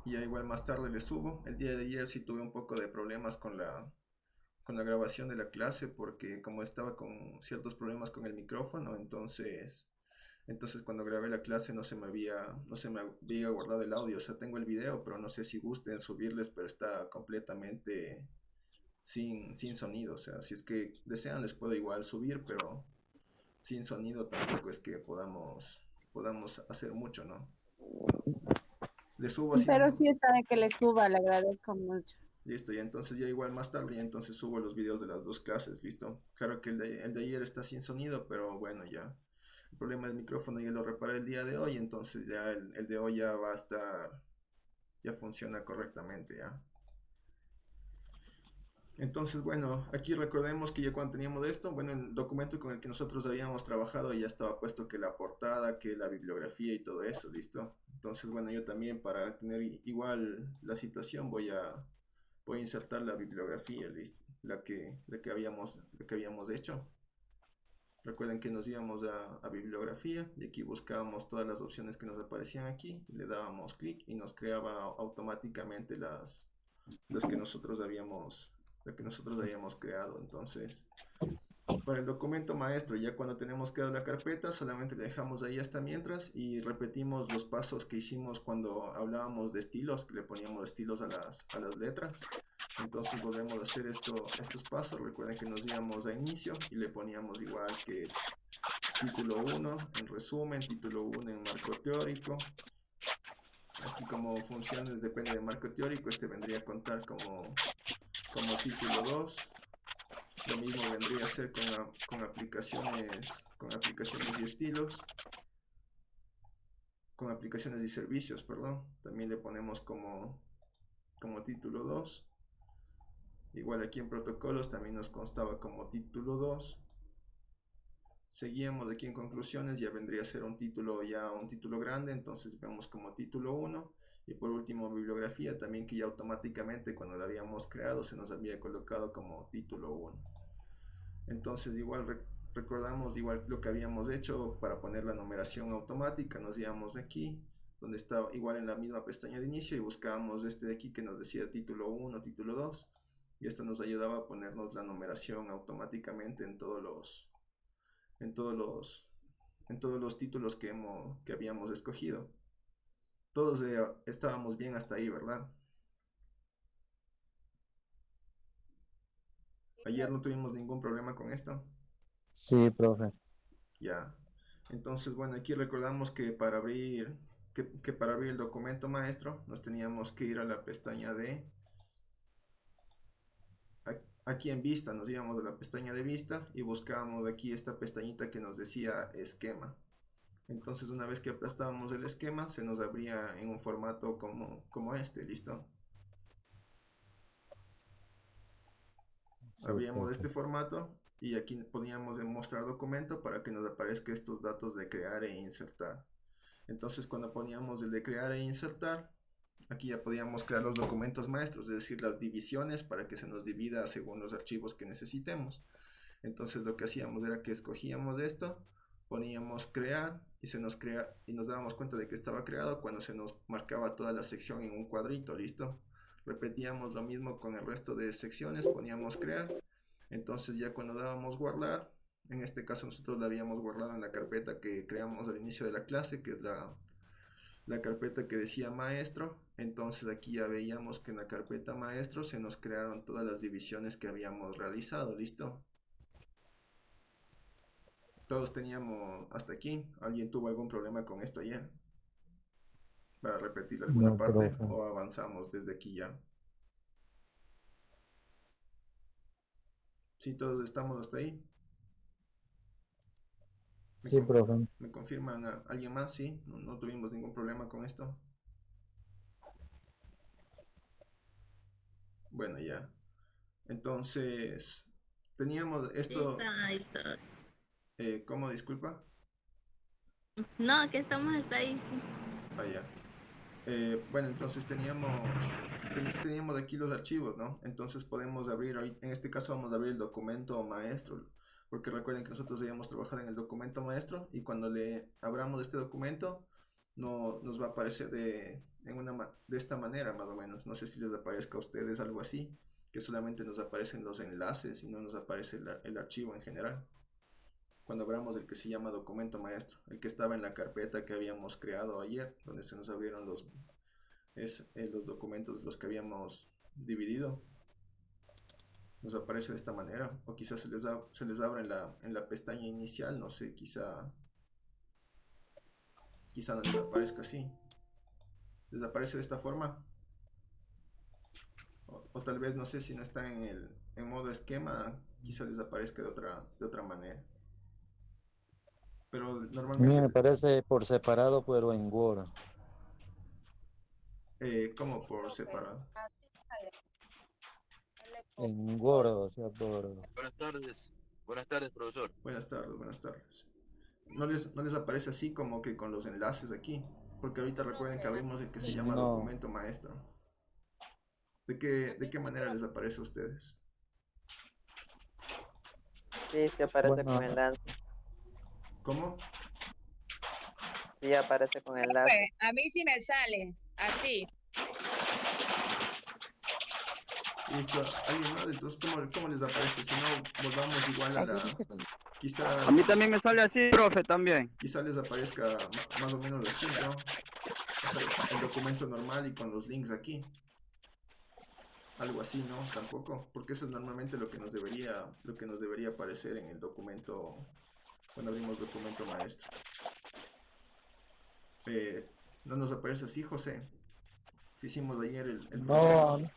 y ya igual más tarde le subo. El día de ayer sí tuve un poco de problemas con la grabación de la clase porque como estaba con ciertos problemas con el micrófono, entonces cuando grabé la clase no se me había guardado el audio. O sea, tengo el video, pero no sé si gusten subirles, pero está completamente sin sonido. O sea, si es que desean les puedo igual subir, pero sin sonido tampoco es que podamos hacer mucho, ¿no? Le subo así Pero nomás. sí está de que le suba, le agradezco mucho. Listo, y entonces ya igual más tarde, ya entonces subo los videos de las dos clases, listo. Claro que el de ayer está sin sonido, pero bueno, ya. El problema del micrófono ya lo reparé el día de hoy, entonces ya el de hoy ya va a estar, ya funciona correctamente, ya. Entonces, bueno, aquí recordemos que ya cuando teníamos esto, bueno, el documento con el que nosotros habíamos trabajado ya estaba puesto que la portada, que la bibliografía y todo eso, ¿listo? Entonces, bueno, yo también para tener igual la situación voy a insertar la bibliografía, ¿listo? La que habíamos hecho. Recuerden que nos íbamos a bibliografía y aquí buscábamos todas las opciones que nos aparecían aquí, le dábamos clic y nos creaba automáticamente las que nosotros habíamos, las que nosotros habíamos creado. Entonces, para el documento maestro, ya cuando tenemos creada la carpeta, solamente le dejamos ahí hasta mientras y repetimos los pasos que hicimos cuando hablábamos de estilos, que le poníamos estilos a las letras. Entonces volvemos a hacer estos pasos. Recuerden que nos íbamos a inicio y le poníamos igual que título uno en resumen, título uno en marco teórico. Aquí como funciones depende de marco teórico, este vendría a contar como título 2. Lo mismo vendría a ser con aplicaciones y estilos, con aplicaciones y servicios, perdón. También le ponemos como título 2. Igual aquí en protocolos también nos constaba como título 2. Seguíamos aquí en conclusiones, ya vendría a ser un título grande, entonces vemos como título uno. Y por último, bibliografía, también que ya automáticamente cuando la habíamos creado se nos había colocado como título uno. Entonces igual recordamos igual lo que habíamos hecho para poner la numeración automática, nos íbamos de aquí, donde estaba igual en la misma pestaña de inicio y buscábamos este de aquí que nos decía título uno, título 2 y esto nos ayudaba a ponernos la numeración automáticamente en todos los, en todos los títulos que habíamos escogido. Todos estábamos bien hasta ahí, ¿verdad? Ayer no tuvimos ningún problema con esto. Sí, profe. Ya. Entonces, bueno, aquí recordamos que para abrir el documento maestro nos teníamos que ir a la pestaña aquí en vista, nos íbamos a la pestaña de vista y buscábamos de aquí esta pestañita que nos decía esquema. Entonces, una vez que aplastábamos el esquema, se nos abría en un formato como este, ¿listo? Sí, Abríamos profe. este formato y aquí poníamos en mostrar documento para que nos aparezca estos datos de crear e insertar. Entonces, cuando poníamos el de crear e insertar, aquí ya podíamos crear los documentos maestros, es decir, las divisiones para que se nos divida según los archivos que necesitemos. Entonces, lo que hacíamos era que escogíamos esto, poníamos crear y nos dábamos cuenta de que estaba creado cuando se nos marcaba toda la sección en un cuadrito, ¿listo? Repetíamos lo mismo con el resto de secciones, poníamos crear. Entonces, ya cuando dábamos guardar, en este caso nosotros la habíamos guardado en la carpeta que creamos al inicio de la clase, que es la carpeta que decía maestro. Entonces aquí ya veíamos que en la carpeta maestro se nos crearon todas las divisiones que habíamos realizado, ¿listo? Todos teníamos hasta aquí. ¿Alguien tuvo algún problema con esto ayer? Para repetir alguna No, parte profe. o avanzamos desde aquí ya. Sí, todos estamos hasta ahí. ¿Me, Sí, profe. me confirman alguien más? Sí, no tuvimos ningún problema con esto. Bueno, ya. Entonces, teníamos Sí, esto, está ahí todo. ¿cómo disculpa? No, que estamos hasta ahí, sí. Ah, ya. Bueno, entonces teníamos aquí los archivos, ¿no? Entonces podemos abrir, en este caso vamos a abrir el documento maestro, porque recuerden que nosotros habíamos trabajado en el documento maestro y cuando le abramos este documento, no nos va a aparecer de esta manera más o menos. No sé si les aparezca a ustedes algo así, que solamente nos aparecen los enlaces y no nos aparece el archivo en general. Cuando abramos el que se llama documento maestro, el que estaba en la carpeta que habíamos creado ayer, donde se nos abrieron los documentos los que habíamos dividido, nos aparece de esta manera, o quizás se les abre en la pestaña inicial, no sé, quizá no les aparezca así, les aparece de esta forma, o tal vez no sé si no está en modo esquema, quizá les aparezca de otra manera, pero A mí normalmente, me parece por separado, pero en Word. como por separado. En Word, o sea, por... Buenas tardes, profesor. Buenas tardes, buenas tardes. No les aparece así como que con los enlaces aquí, porque ahorita recuerden que abrimos el que se llama No, documento maestro. De qué manera les aparece a ustedes? Sí, sí aparece con bueno, enlace. ¿Cómo? Sí aparece con enlace. A mí sí me sale así. Listo, ¿alguien más? Entonces, ¿cómo les aparece? Si no, volvamos igual a la... Quizá, A mí también me sale así, profe, también. quizá les aparezca más o menos así, ¿no? O sea, el documento normal y con los links aquí. Algo así, ¿no? Tampoco, porque eso es normalmente lo que nos debería aparecer en el documento, cuando abrimos documento maestro. No nos aparece así, José. Si hicimos ayer el proceso. no,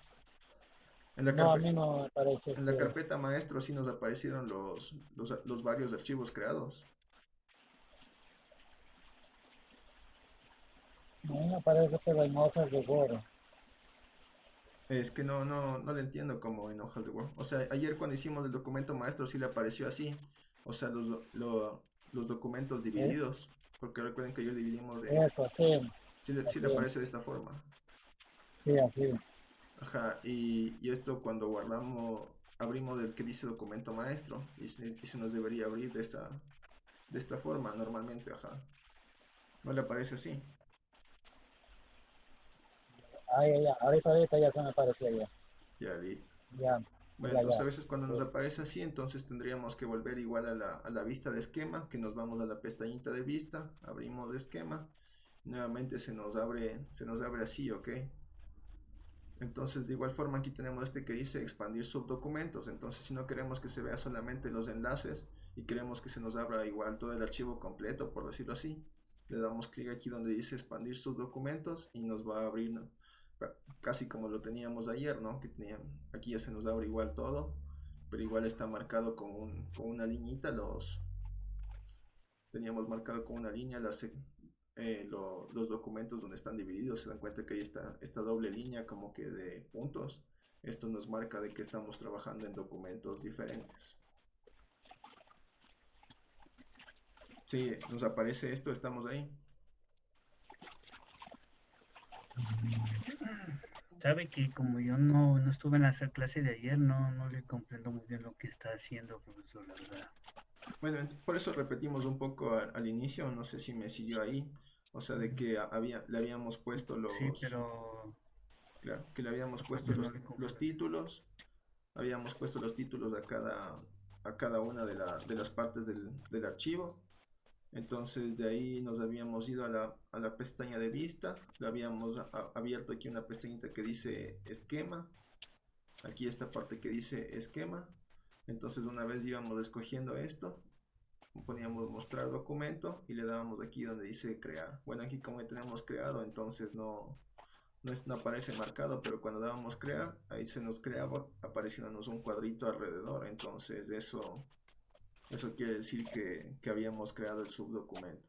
En la, no, a mí no me parece en la así. carpeta maestro sí nos aparecieron los varios archivos creados. A mí me parece, pero en hojas de Word. Es que no le entiendo como en hojas de Word. O sea, ayer cuando hicimos el documento maestro sí le apareció así. O sea, los documentos divididos. Porque recuerden que ayer dividimos en... Eso, sí, Sí sí le así, aparece de esta forma. sí, así. Ajá, y esto cuando abrimos el que dice documento maestro, y se nos debería abrir de esta forma normalmente, ajá. ¿No le aparece así? Ahí, ya, ahorita ya se me parecía ya. Ya, listo. Ya, Bueno, ya, entonces ya. a veces cuando nos aparece así, entonces tendríamos que volver igual a la vista de esquema, que nos vamos a la pestañita de vista, abrimos de esquema, nuevamente se nos abre así, ¿ok? Entonces, de igual forma, aquí tenemos este que dice expandir subdocumentos. Entonces, si no queremos que se vea solamente los enlaces y queremos que se nos abra igual todo el archivo completo, por decirlo así, le damos clic aquí donde dice expandir subdocumentos y nos va a abrir, ¿no? Casi como lo teníamos ayer, ¿no? Aquí ya se nos abre igual todo, pero igual está marcado con una liñita. Teníamos marcado con una línea los documentos donde están divididos. Se dan cuenta que ahí está esta doble línea como que de puntos. Esto nos marca de que estamos trabajando en documentos diferentes. Sí, nos aparece esto, estamos ahí. Sabe que como yo no estuve en la clase de ayer, no le comprendo muy bien lo que está haciendo, profesor, la verdad. Bueno, por eso repetimos un poco al inicio, no sé si me siguió ahí, o sea, de que le habíamos puesto Sí, pero claro, que le habíamos puesto yo no le los comprendo. títulos, habíamos puesto los títulos a cada una de las partes del archivo. Entonces de ahí nos habíamos ido a la pestaña de vista, le habíamos abierto aquí una pestañita que dice esquema, aquí esta parte que dice esquema. Entonces una vez íbamos escogiendo esto, poníamos mostrar documento y le dábamos aquí donde dice crear. Bueno, aquí como ya tenemos creado, entonces no aparece marcado, pero cuando dábamos crear, ahí se nos creaba apareciéndonos un cuadrito alrededor. Entonces eso quiere decir que habíamos creado el subdocumento.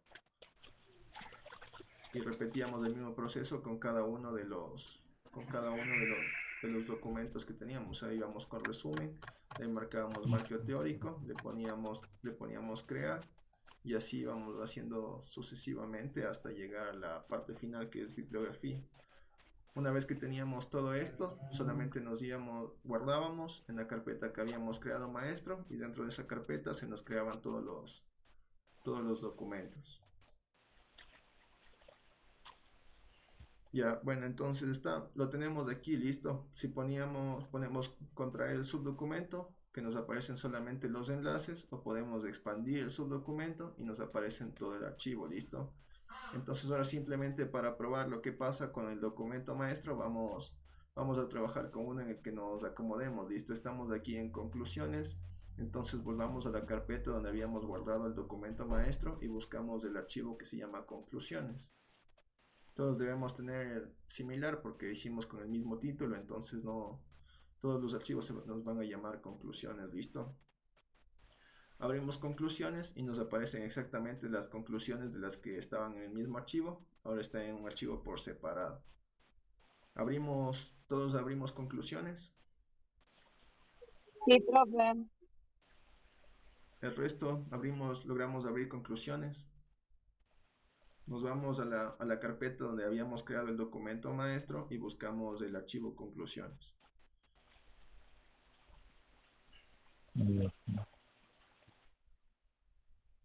Y repetíamos el mismo proceso con cada uno de los documentos que teníamos. Ahí íbamos con resumen, le marcábamos marqueo teórico, le poníamos crear, y así íbamos haciendo sucesivamente hasta llegar a la parte final, que es bibliografía. Una vez que teníamos todo esto, solamente guardábamos en la carpeta que habíamos creado maestro, y dentro de esa carpeta se nos creaban todos los documentos. Ya, bueno, entonces lo tenemos aquí listo. Si ponemos contraer el subdocumento, que nos aparecen solamente los enlaces, o podemos expandir el subdocumento y nos aparecen todo el archivo, listo. Entonces ahora simplemente para probar lo que pasa con el documento maestro, vamos a trabajar con uno en el que nos acomodemos, listo. Estamos aquí en conclusiones, entonces volvamos a la carpeta donde habíamos guardado el documento maestro y buscamos el archivo que se llama conclusiones. Todos debemos tener similar porque hicimos con el mismo título, entonces no todos los archivos nos van a llamar conclusiones, listo. Abrimos conclusiones y nos aparecen exactamente las conclusiones de las que estaban en el mismo archivo, ahora está en un archivo por separado. Todos abrimos conclusiones. Sí, profe. El resto logramos abrir conclusiones. Nos vamos a la carpeta donde habíamos creado el documento maestro y buscamos el archivo conclusiones.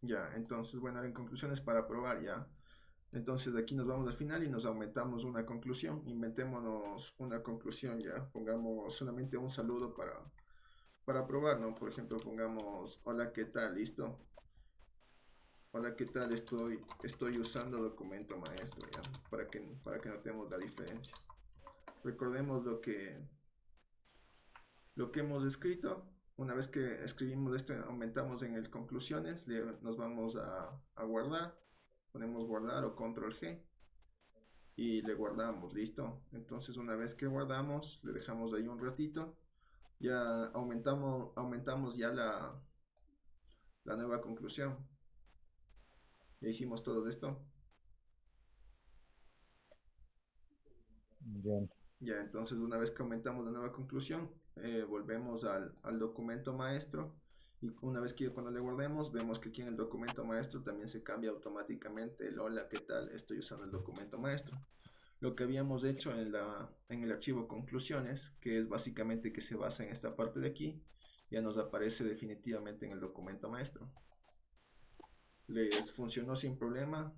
Ya, entonces, bueno, en conclusiones para probar ya. Entonces de aquí nos vamos al final y nos aumentamos una conclusión. Inventémonos una conclusión ya. Pongamos solamente un saludo para probar, ¿no? Por ejemplo, pongamos, hola, ¿qué tal? ¿Listo? Hola, ¿qué tal? Estoy usando documento maestro, ¿ya? Para que notemos la diferencia. Recordemos lo que hemos escrito. Una vez que escribimos esto, aumentamos en el conclusiones, nos vamos a guardar. Ponemos guardar o control G y le guardamos, listo. Entonces una vez que guardamos, le dejamos ahí un ratito. Ya aumentamos ya la nueva conclusión. Ya hicimos todo esto. Bien. Ya, entonces una vez que aumentamos la nueva conclusión, volvemos al documento maestro. Y una vez que cuando le guardemos, vemos que aquí en el documento maestro también se cambia automáticamente el hola, ¿qué tal? Estoy usando el documento maestro. Lo que habíamos hecho en el archivo conclusiones, que es básicamente que se basa en esta parte de aquí, ya nos aparece definitivamente en el documento maestro. Les funcionó sin problema,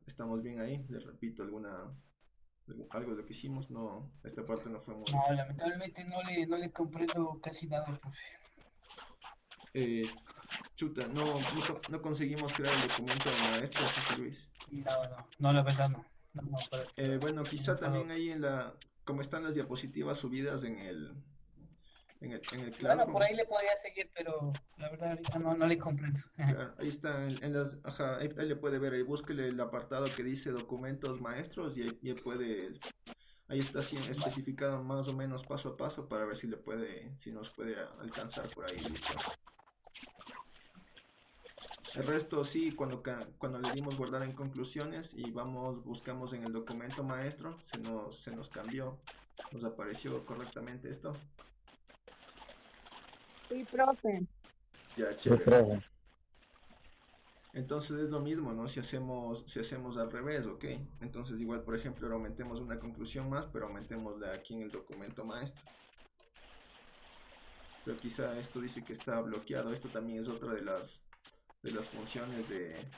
estamos bien ahí. Les repito, algo de lo que hicimos, no, esta parte no fue muy... No, lamentablemente no le comprendo casi nada, profe. Chuta, no conseguimos crear el documento de maestro, José Luis. No, la verdad no. Bueno, quizá también ahí como están las diapositivas subidas en el Bueno, Classroom. por ahí le podría seguir, pero la verdad ahorita no le comprendo. Claro, ahí está, ahí le puede ver, ahí búsquele el apartado que dice documentos maestros y ahí está así especificado más o menos paso a paso para ver si nos puede alcanzar por ahí, listo. El resto sí, cuando le dimos guardar en conclusiones y buscamos en el documento maestro, se nos cambió, nos apareció correctamente esto. Sí, profe. Ya, Sí, chévere. profe. Entonces es lo mismo, ¿no? Si hacemos al revés, ¿ok? Entonces igual, por ejemplo, ahora aumentemos una conclusión más, pero aumentémosla aquí en el documento maestro. Pero quizá esto dice que está bloqueado. Esto también es otra de las funciones de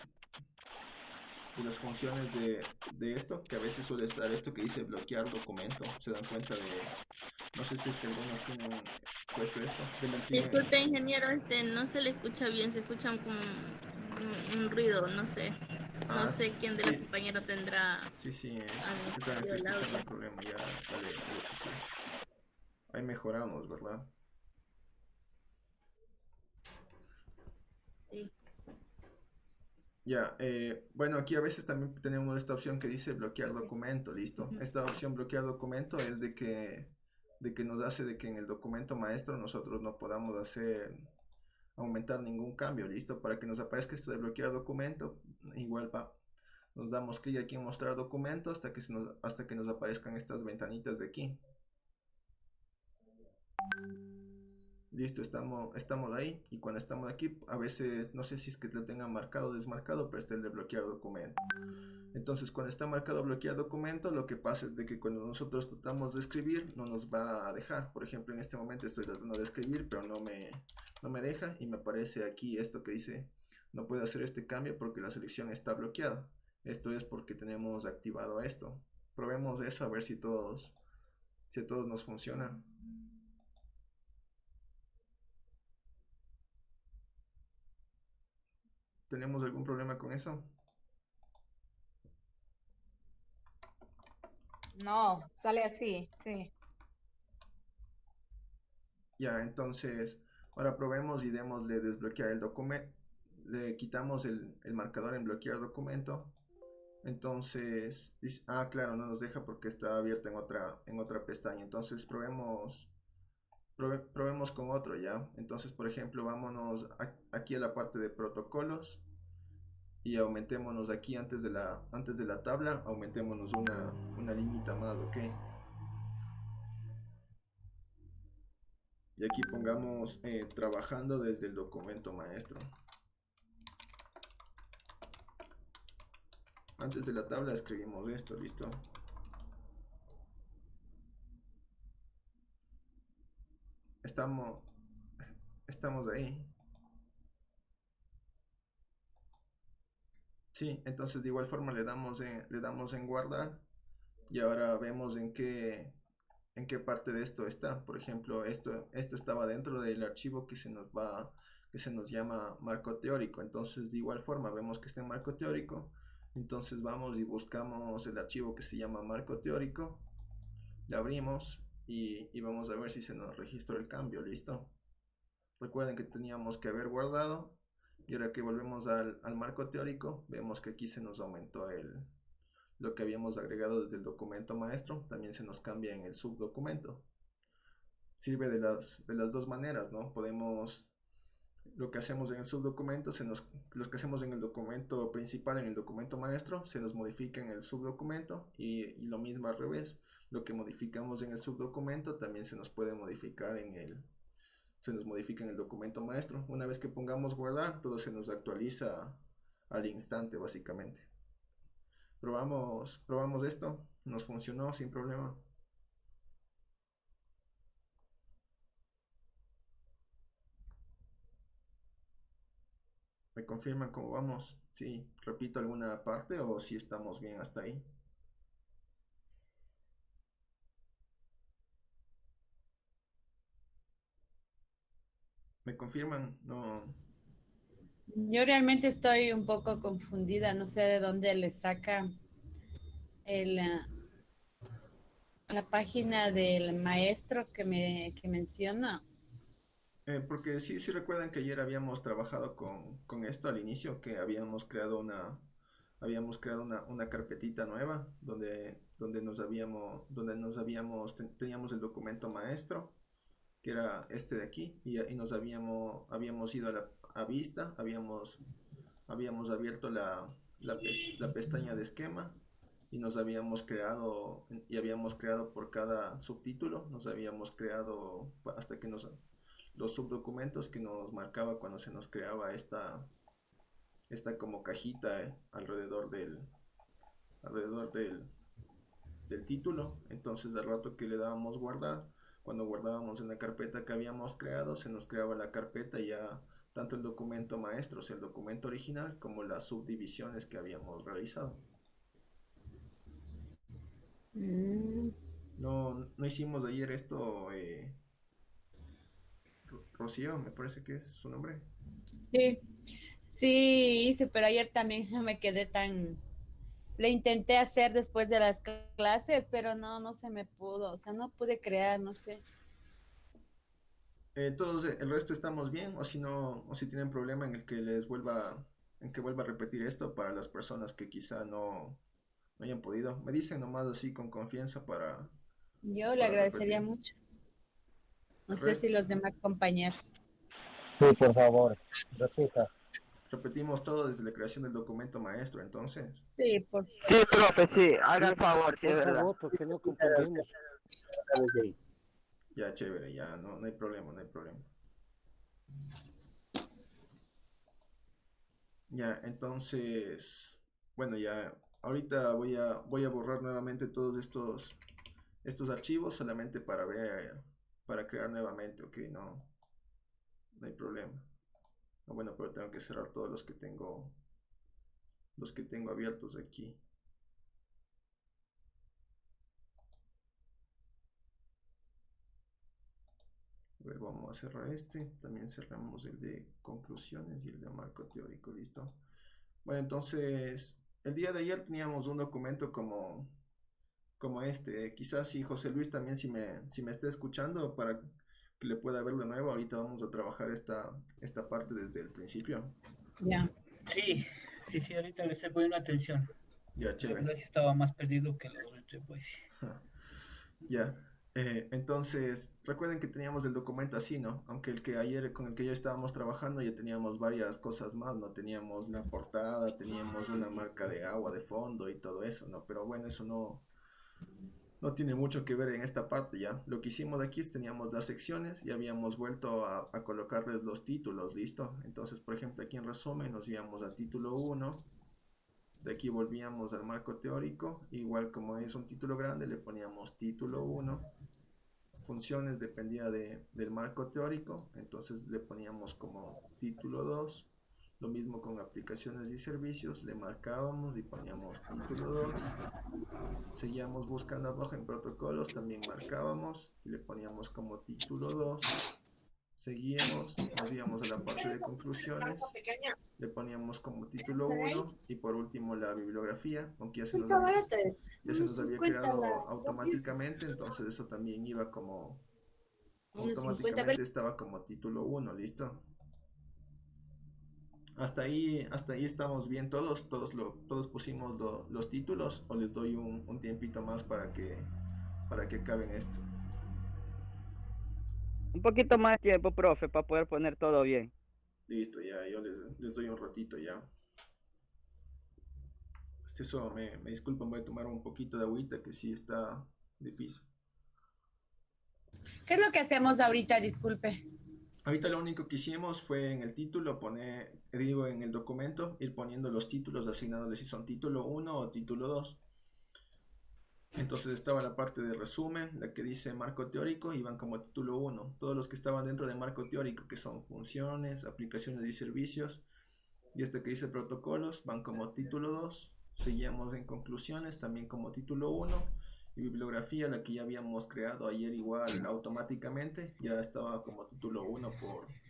esto, que a veces suele estar esto que dice bloquear documento. Se dan cuenta no sé si es que algunos tienen puesto esto. Disculpe, ingeniero, no se le escucha bien, se escucha como un ruido, no sé. No sé quién de sí, los compañeros tendrá. Sí, yo también estoy escuchando el problema. Ya, dale, chequeo. Ahí mejoramos, ¿verdad? Sí. Ya, bueno, aquí a veces también tenemos esta opción que dice bloquear documento, listo. Esta opción bloquear documento es de que nos hace de que en el documento maestro nosotros no podamos aumentar ningún cambio, listo. Para que nos aparezca esto de bloquear documento, igual nos damos clic aquí en mostrar documento hasta que nos aparezcan estas ventanitas de aquí. Listo, estamos ahí, y cuando estamos aquí, a veces, no sé si es que lo tengan marcado o desmarcado, pero está el de bloquear documento. Entonces, cuando está marcado bloquear documento, lo que pasa es de que cuando nosotros tratamos de escribir, no nos va a dejar. Por ejemplo, en este momento estoy tratando de escribir, pero no me deja, y me aparece aquí esto que dice, no puedo hacer este cambio porque la selección está bloqueada. Esto es porque tenemos activado esto. probemos eso a ver si a todos nos funciona. ¿Tenemos algún problema con eso? No, sale así, sí. Ya, entonces, ahora probemos y démosle desbloquear el documento. Le quitamos el marcador en bloquear documento. Entonces, claro, no nos deja porque está abierta en otra pestaña. Entonces, probemos con otro, ¿ya? Entonces, por ejemplo, vámonos aquí a la parte de protocolos y aumentémonos aquí antes de la tabla, aumentémonos una liñita más, ¿ok? Y aquí pongamos trabajando desde el documento maestro. Antes de la tabla escribimos esto, ¿listo? Estamos ahí. Sí, entonces de igual forma le damos en guardar y ahora vemos en qué parte de esto está. Por ejemplo, esto estaba dentro del archivo que se nos llama marco teórico. Entonces de igual forma vemos que está en marco teórico. Entonces vamos y buscamos el archivo que se llama marco teórico. Le abrimos y vamos a ver si se nos registró el cambio. ¿Listo? Recuerden que teníamos que haber guardado. Y ahora que volvemos al marco teórico, vemos que aquí se nos aumentó lo que habíamos agregado desde el documento maestro. También se nos cambia en el subdocumento. Sirve de las dos maneras, ¿no? Lo que hacemos en el subdocumento, lo que hacemos en el documento principal, en el documento maestro, se nos modifica en el subdocumento y lo mismo al revés. Lo que modificamos en el subdocumento también se nos puede modificar se nos modifica en el documento maestro. Una vez que pongamos guardar, todo se nos actualiza al instante, básicamente. Probamos esto, nos funcionó sin problema. ¿Me confirman cómo vamos? Sí, repito alguna parte o si estamos bien hasta ahí. ¿Me confirman? No. Yo realmente estoy un poco confundida, no sé de dónde le saca la página del maestro que menciona. Porque sí recuerdan que ayer habíamos trabajado con esto al inicio, que habíamos creado una carpetita nueva teníamos el documento maestro, que era este de aquí, y nos habíamos ido a vista, habíamos abierto la pestaña de esquema y habíamos creado por cada subtítulo, nos habíamos creado hasta que los subdocumentos que nos marcaba cuando se nos creaba esta como cajita alrededor del título. Entonces al rato que le dábamos guardar, cuando guardábamos en la carpeta que habíamos creado, se nos creaba la carpeta y ya tanto el documento maestro, o sea, el documento original, como las subdivisiones que habíamos realizado. No hicimos ayer esto, Rocío, me parece que es su nombre. Sí, hice, pero ayer también no me quedé le intenté hacer después de las clases, pero no se me pudo, o sea, no pude crear, no sé. Todos el resto estamos bien, o si no, o si tienen problema en el que vuelva a repetir esto para las personas que quizá no hayan podido. Me dicen nomás así con confianza para... Yo le agradecería mucho. No sé si los demás compañeros. Sí, por favor, repita. Repetimos todo desde la creación del documento maestro, entonces. Sí, profe, sí, haga el favor, sí, es verdad. Porque no comprendemos. Ya, chévere, ya, no hay problema, no hay problema. Ya, entonces, bueno, ya, ahorita voy a borrar nuevamente todos estos archivos solamente para crear nuevamente, ok, no hay problema. Bueno, pero tengo que cerrar todos los que tengo abiertos aquí. A ver, vamos a cerrar este. También cerramos el de conclusiones y el de marco teórico. Listo. Bueno, entonces, el día de ayer teníamos un documento como este. Quizás si José Luis también, si me está escuchando, para que le pueda ver de nuevo. Ahorita vamos a trabajar esta parte desde el principio. Ya. Sí, ahorita le estoy poniendo atención. Ya, La chévere. verdad sí estaba más perdido que los otros, pues. Ya. Entonces, recuerden que teníamos el documento así, ¿no? Aunque con el que ayer estábamos trabajando ya teníamos varias cosas más, ¿no? Teníamos la portada, teníamos una marca de agua de fondo y todo eso, ¿no? Pero bueno, eso no tiene mucho que ver en esta parte, ¿ya? Lo que hicimos aquí es teníamos las secciones y habíamos vuelto a colocarles los títulos, ¿listo? Entonces, por ejemplo, aquí en resumen nos íbamos a título 1. De aquí volvíamos al marco teórico, igual como es un título grande le poníamos título 1, funciones dependía del marco teórico, entonces le poníamos como título 2, lo mismo con aplicaciones y servicios, le marcábamos y poníamos título 2, seguíamos buscando abajo en protocolos, también marcábamos y le poníamos como título 2, seguíamos, nos íbamos a la parte de conclusiones, le poníamos como título 1 y por último la bibliografía, aunque ya se nos había creado automáticamente, entonces eso también iba como automáticamente estaba como título 1, ¿listo? Hasta ahí estamos bien todos pusimos los títulos, o les doy un tiempito más para que acaben esto. Un poquito más de tiempo, profe, para poder poner todo bien. Listo, ya, yo les doy un ratito ya. Eso me disculpan, voy a tomar un poquito de agüita que sí está difícil. ¿Qué es lo que hacemos ahorita? Disculpe. Ahorita lo único que hicimos fue en el título en el documento, ir poniendo los títulos, asignándoles si son título 1 o título 2. Entonces estaba la parte de resumen, la que dice marco teórico, iban como título 1. Todos los que estaban dentro de marco teórico, que son funciones, aplicaciones y servicios, y este que dice protocolos, van como título 2. Seguíamos en conclusiones, también como título 1. Y bibliografía, la que ya habíamos creado ayer igual automáticamente, ya estaba como título 1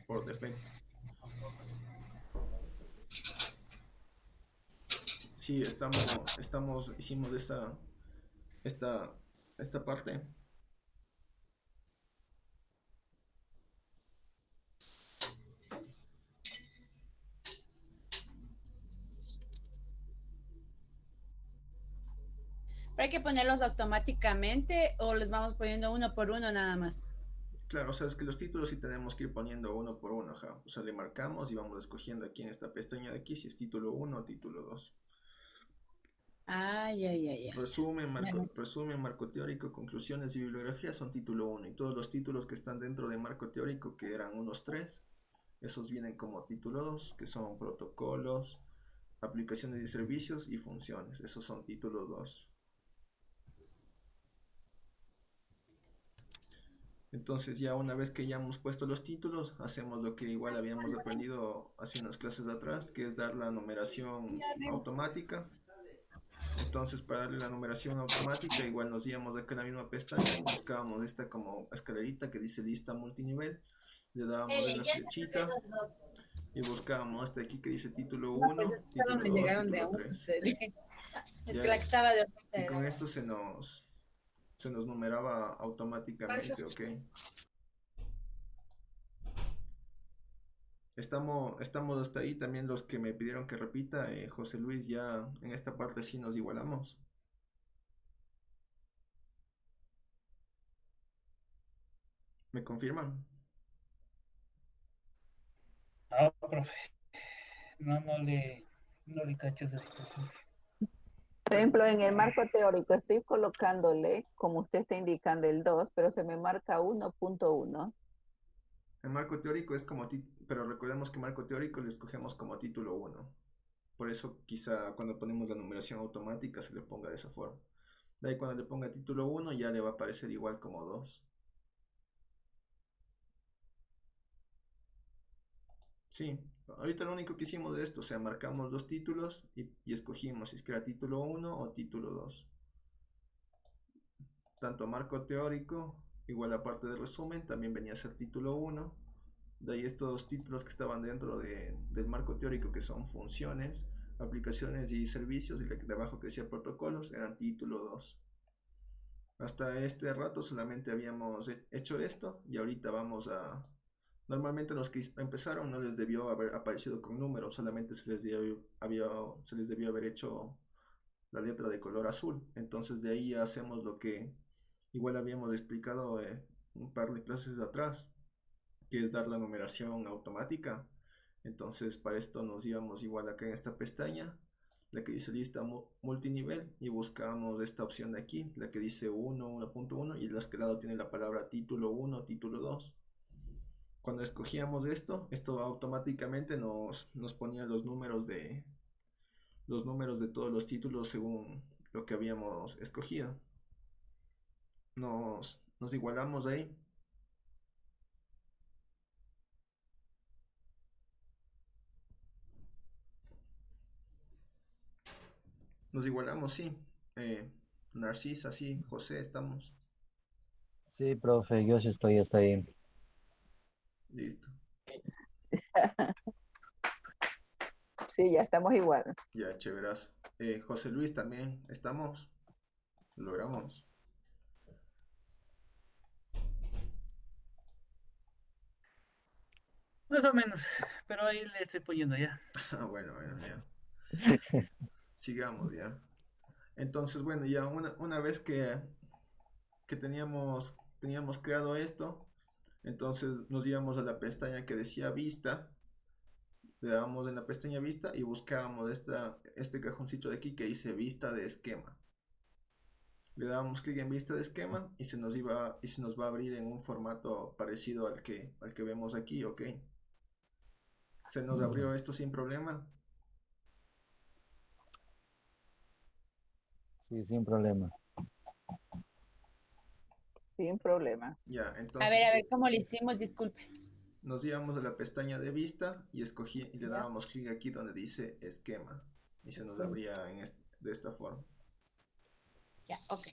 por defecto. Sí, hicimos esta parte. ¿Pero hay que ponerlos automáticamente o les vamos poniendo uno por uno nada más? Claro, o sea, es que los títulos sí tenemos que ir poniendo uno por uno, ajá. O sea, le marcamos y vamos escogiendo aquí en esta pestaña de aquí si es título 1 o título 2. Ah, ya. Resumen, marco teórico, conclusiones y bibliografía son título 1. Y todos los títulos que están dentro de marco teórico, que eran unos 3, esos vienen como título 2, que son protocolos, aplicaciones y servicios y funciones. Esos son título 2. Entonces ya una vez que ya hemos puesto los títulos, hacemos lo que igual habíamos aprendido hace unas clases de atrás, que es dar la numeración automática. Entonces para darle la numeración automática, igual nos íbamos acá en la misma pestaña, buscábamos esta como escalerita que dice lista multinivel, le dábamos en la flechita y buscábamos hasta aquí que dice título 1, título 2, título 3. Y con esto se nos numeraba automáticamente, ¿ok? Estamos hasta ahí. También los que me pidieron que repita, José Luis, ya en esta parte sí nos igualamos. ¿Me confirman? Ah, profe. No le cacho esa situación. Por ejemplo, en el marco teórico estoy colocándole, como usted está indicando, el 2, pero se me marca 1.1. El marco teórico es como, pero recordemos que marco teórico lo escogemos como título 1. Por eso quizá cuando ponemos la numeración automática se le ponga de esa forma. De ahí cuando le ponga título 1 ya le va a aparecer igual como 2. Sí, ahorita lo único que hicimos de esto, o sea, marcamos los títulos y escogimos si es que era título 1 o título 2. Tanto marco teórico Igual la parte de resumen también venía a ser título 1. De ahí estos títulos que estaban dentro del marco teórico, que son funciones, aplicaciones y servicios, y la de abajo que decía protocolos, eran título 2. Hasta este rato solamente habíamos hecho esto, y ahorita vamos a... Normalmente los que empezaron no les debió haber aparecido con números, solamente se les debió haber hecho la letra de color azul. Entonces de ahí hacemos lo que igual habíamos explicado un par de clases atrás, que es dar la numeración automática. Entonces para esto nos íbamos igual acá en esta pestaña, la que dice lista multinivel, y buscamos esta opción de aquí, la que dice 1, 1.1, y las que al lado tiene la palabra título 1, título 2. Cuando escogíamos esto automáticamente nos ponía los números de todos los títulos según lo que habíamos escogido. Nos igualamos ahí. Nos igualamos, sí. Narcisa, sí. José, estamos. Sí, profe, yo sí estoy hasta ahí. Listo. Sí, ya estamos igual. Ya, chéverazo. José Luis también, ¿estamos? Logramos. Más o menos, pero ahí le estoy poniendo ya. Bueno, ya. Sigamos ya. Entonces, bueno, ya una vez que teníamos creado esto, entonces nos íbamos a la pestaña que decía vista, le dábamos en la pestaña vista y buscábamos este cajoncito de aquí que dice vista de esquema. Le dábamos clic en vista de esquema y se nos va a abrir en un formato parecido al que vemos aquí, ¿ok? Se nos abrió esto sin problema. Sí, sin problema. Sin problema. Ya, entonces... A ver, ¿cómo lo hicimos? Disculpe. Nos íbamos a la pestaña de vista y le dábamos clic aquí donde dice esquema y se nos abría de esta forma. Ya, ok.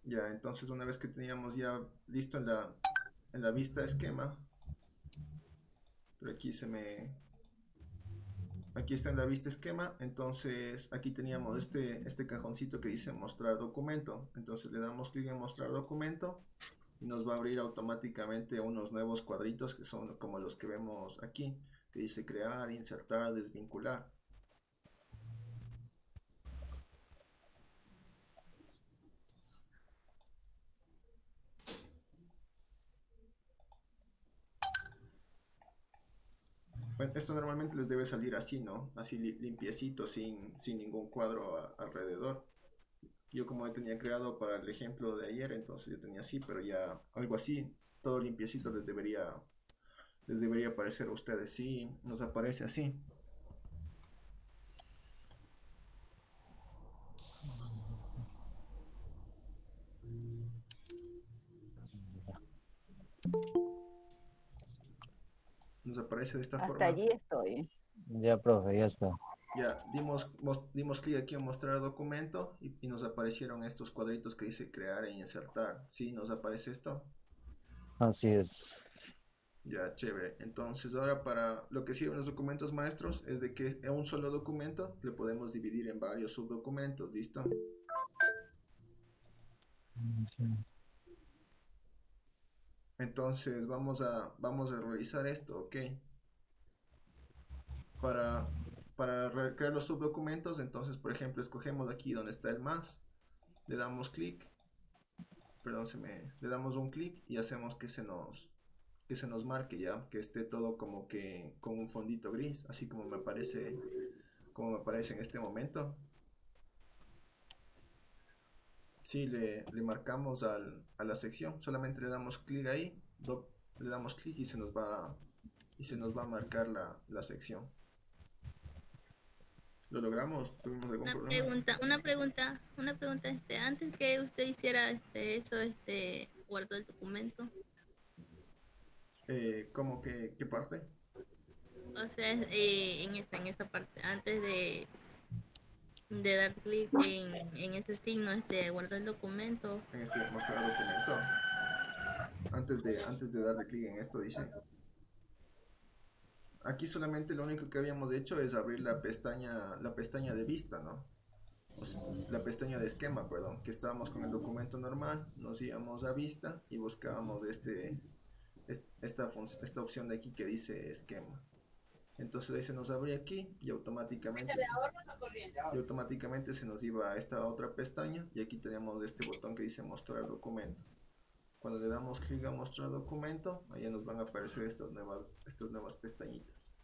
Ya, entonces una vez que teníamos ya listo en la vista esquema, pero aquí está en la vista esquema, entonces aquí teníamos este cajoncito que dice mostrar documento. Entonces le damos clic en mostrar documento y nos va a abrir automáticamente unos nuevos cuadritos que son como los que vemos aquí, que dice crear, insertar, desvincular. Bueno, esto normalmente les debe salir así, ¿no? Así limpiecito, sin ningún cuadro alrededor. Yo como tenía creado para el ejemplo de ayer, entonces yo tenía así, pero ya algo así, todo limpiecito les debería aparecer a ustedes. Sí, nos aparece así. Nos aparece de esta forma. Hasta allí estoy. Ya, profe, ya está. Ya, dimos clic aquí en mostrar documento y nos aparecieron estos cuadritos que dice crear e insertar. Sí, nos aparece esto. Así es. Ya, chévere. Entonces ahora para lo que sirven los documentos maestros es de que en un solo documento le podemos dividir en varios subdocumentos, ¿listo? Entonces vamos a revisar esto, ¿ok? Para crear los subdocumentos, entonces por ejemplo escogemos aquí donde está el más, le damos clic, perdón, le damos un clic y hacemos que se nos marque ya, que esté todo como que con un fondito gris, así como me aparece en este momento. Sí, le marcamos a la sección, solamente le damos clic ahí, le damos clic y se nos va a marcar la sección. ¿Lo logramos? ¿Tuvimos algún problema? Una pregunta, antes que usted hiciera eso, guardó el documento. ¿Cómo que qué parte? O sea, en esa parte, antes de de dar clic en ese signo, guardar el documento. En este mostrar documento. Antes de darle clic en esto, dice. Aquí solamente lo único que habíamos hecho es abrir la pestaña de vista, ¿no? O sea, la pestaña de esquema, perdón, que estábamos con el documento normal, nos íbamos a vista y buscábamos esta opción de aquí que dice esquema. Entonces ahí se nos abría aquí y automáticamente se nos iba a esta otra pestaña y aquí tenemos este botón que dice mostrar documento. Cuando le damos clic a mostrar documento, ahí nos van a aparecer estas nuevas pestañitas.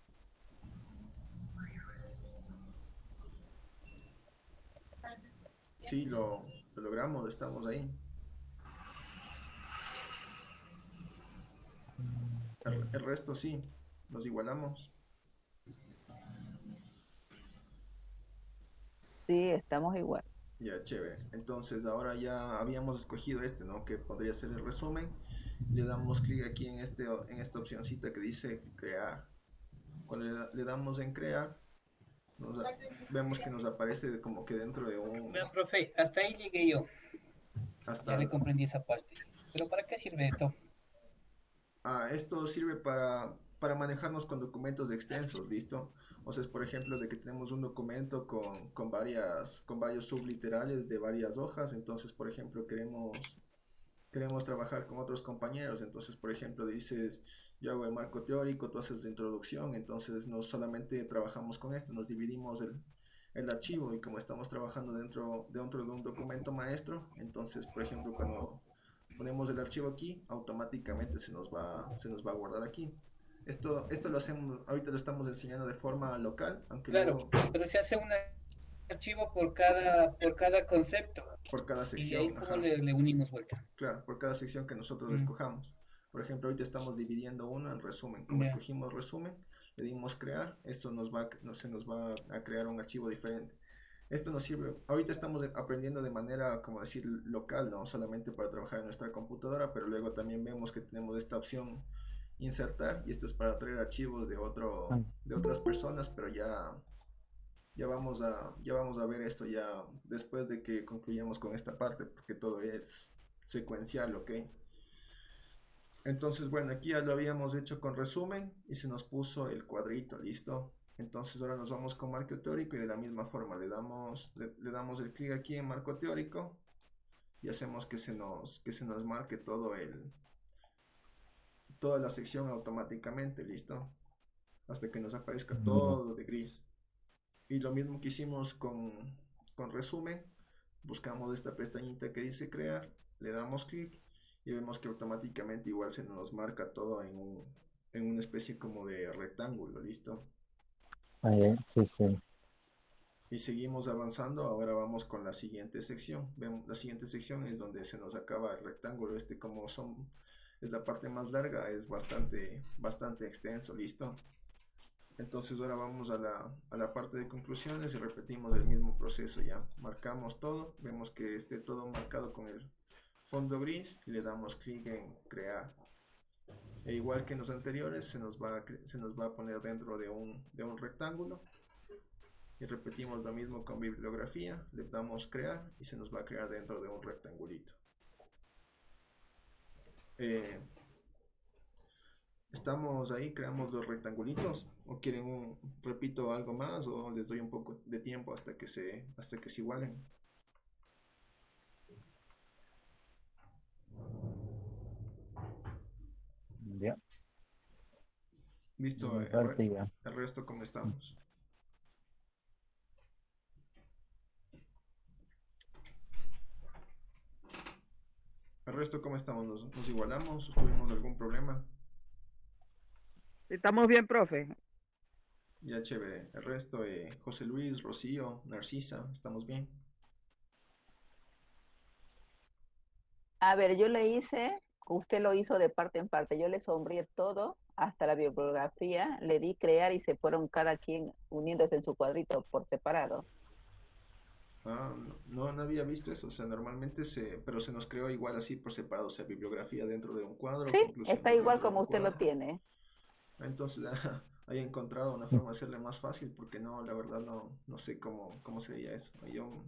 Sí, lo logramos, estamos ahí. El resto sí, nos igualamos. Sí, estamos igual. Ya, chévere. Entonces ahora ya habíamos escogido ¿no? Que podría ser el resumen. Le damos clic aquí en esta opcióncita que dice crear. Cuando le damos en crear, vemos que nos aparece como que dentro de un... Mira, profe, hasta ahí llegué yo. Hasta... Ya le comprendí esa parte. ¿Pero para qué sirve esto? Esto sirve para manejarnos con documentos extensos, ¿listo? O sea, es por ejemplo de que tenemos un documento con varios subliterales de varias hojas, entonces por ejemplo queremos trabajar con otros compañeros, entonces por ejemplo dices, yo hago el marco teórico, tú haces la introducción, entonces no solamente trabajamos con esto, nos dividimos el archivo y como estamos trabajando dentro de un documento maestro, entonces por ejemplo cuando ponemos el archivo aquí, automáticamente se nos va a guardar aquí. Esto lo hacemos, ahorita lo estamos enseñando de forma local, aunque claro, pero se hace un archivo por cada concepto. Por cada sección. Y ahí cómo le unimos vuelta. Claro, por cada sección que nosotros escojamos. Por ejemplo, ahorita estamos dividiendo uno en resumen. Como escogimos resumen, le dimos crear, esto se nos va a crear un archivo diferente. Esto nos sirve, ahorita estamos aprendiendo de manera, como decir, local, no solamente para trabajar en nuestra computadora, pero luego también vemos que tenemos esta opción insertar, y esto es para traer archivos de otras personas, pero ya vamos a ver esto ya después de que concluyamos con esta parte, porque todo es secuencial, ¿ok? Entonces, bueno, aquí ya lo habíamos hecho con resumen y se nos puso el cuadrito, ¿listo? Entonces ahora nos vamos con marco teórico y de la misma forma le damos el clic aquí en marco teórico y hacemos que se nos marque toda la sección automáticamente, ¿listo? Hasta que nos aparezca todo de gris. Y lo mismo que hicimos con resumen, buscamos esta pestañita que dice crear, le damos clic y vemos que automáticamente igual se nos marca todo en una especie como de rectángulo, ¿listo? Sí, sí. Y seguimos avanzando, ahora vamos con la siguiente sección. La siguiente sección es donde se nos acaba el rectángulo, como es la parte más larga, es bastante extenso, ¿listo? Entonces ahora vamos a la parte de conclusiones y repetimos el mismo proceso ya. Marcamos todo, vemos que esté todo marcado con el fondo gris y le damos clic en crear. E igual que en los anteriores, se nos va a poner dentro de un rectángulo. Y repetimos lo mismo con bibliografía, le damos crear y se nos va a crear dentro de un rectangulito. Estamos ahí, creamos los rectangulitos. ¿O quieren repito algo más o les doy un poco de tiempo hasta que se igualen? Ya. Listo, el resto cómo estamos. El resto cómo estamos, nos igualamos, tuvimos algún problema. Estamos bien, profe. Ya, chévere. El resto, José Luis, Rocío, Narcisa, ¿estamos bien? A ver, yo le hice, usted lo hizo de parte en parte, yo le sombreé todo hasta la bibliografía, le di crear y se fueron cada quien uniéndose en su cuadrito por separado. No había visto eso, o sea, normalmente pero se nos creó igual así por separado, o sea, bibliografía dentro de un cuadro. Sí, está igual como usted lo tiene. Entonces, haya encontrado una forma de hacerle más fácil, porque no, la verdad no sé cómo sería eso. Yo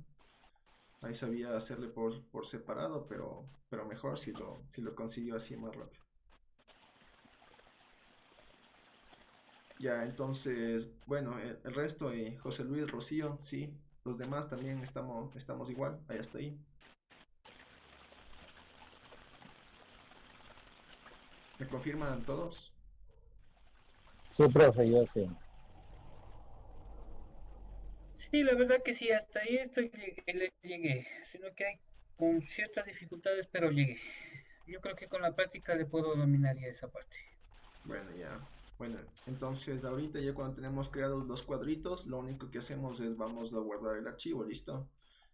ahí sabía hacerle por separado, pero mejor si lo consiguió así más rápido. Ya, entonces, bueno, el resto, José Luis, Rocío, sí, los demás también estamos igual, ahí hasta ahí. ¿Me confirman todos? Sí, profe, yo sí. Sí, la verdad que sí, hasta ahí llegué, sino que hay con ciertas dificultades, pero llegué. Yo creo que con la práctica le puedo dominar ya esa parte. Bueno, ya. Bueno, entonces ahorita ya cuando tenemos creados los cuadritos, lo único que hacemos es vamos a guardar el archivo, ¿listo?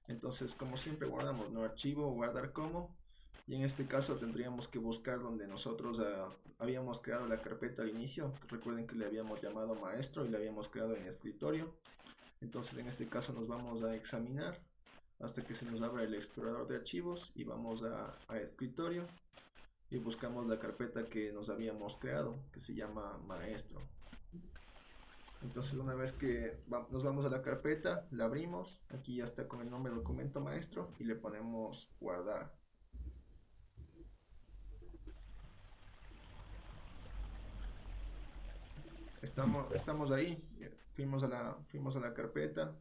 Entonces, como siempre guardamos, ¿no? Archivo, guardar como. Y en este caso tendríamos que buscar donde nosotros habíamos creado la carpeta al inicio. Recuerden que le habíamos llamado maestro y le habíamos creado en escritorio. Entonces en este caso nos vamos a examinar hasta que se nos abra el explorador de archivos y vamos a escritorio y buscamos la carpeta que nos habíamos creado, que se llama maestro. Entonces una vez que nos vamos a la carpeta, la abrimos, aquí ya está con el nombre documento maestro y le ponemos guardar. Estamos ahí, fuimos a la carpeta.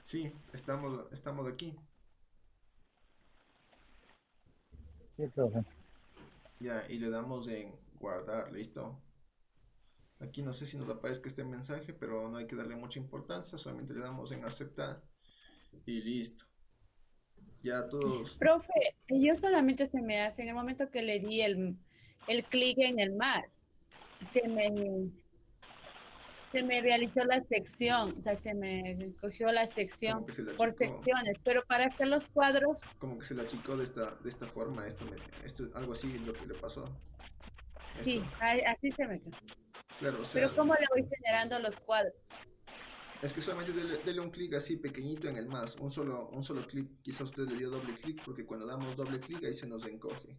Sí, estamos aquí. Sí, profe. Ya, y le damos en guardar, listo. Aquí no sé si nos aparezca este mensaje, pero no hay que darle mucha importancia, solamente le damos en aceptar y listo. Ya todos. Profe, yo solamente se me hace, en el momento que le di el clic en el más, se me realizó la sección, o sea, se me cogió la sección Como que se la por achicó. secciones, pero para hacer los cuadros, Como que se la achicó de esta forma, algo así es lo que le pasó. sí, así se me quedó. Claro, o sea, Pero ¿cómo le voy generando los cuadros? es que solamente dele un clic así pequeñito en el más, un solo clic, quizá usted le dio doble clic porque cuando damos doble clic ahí se nos encoge.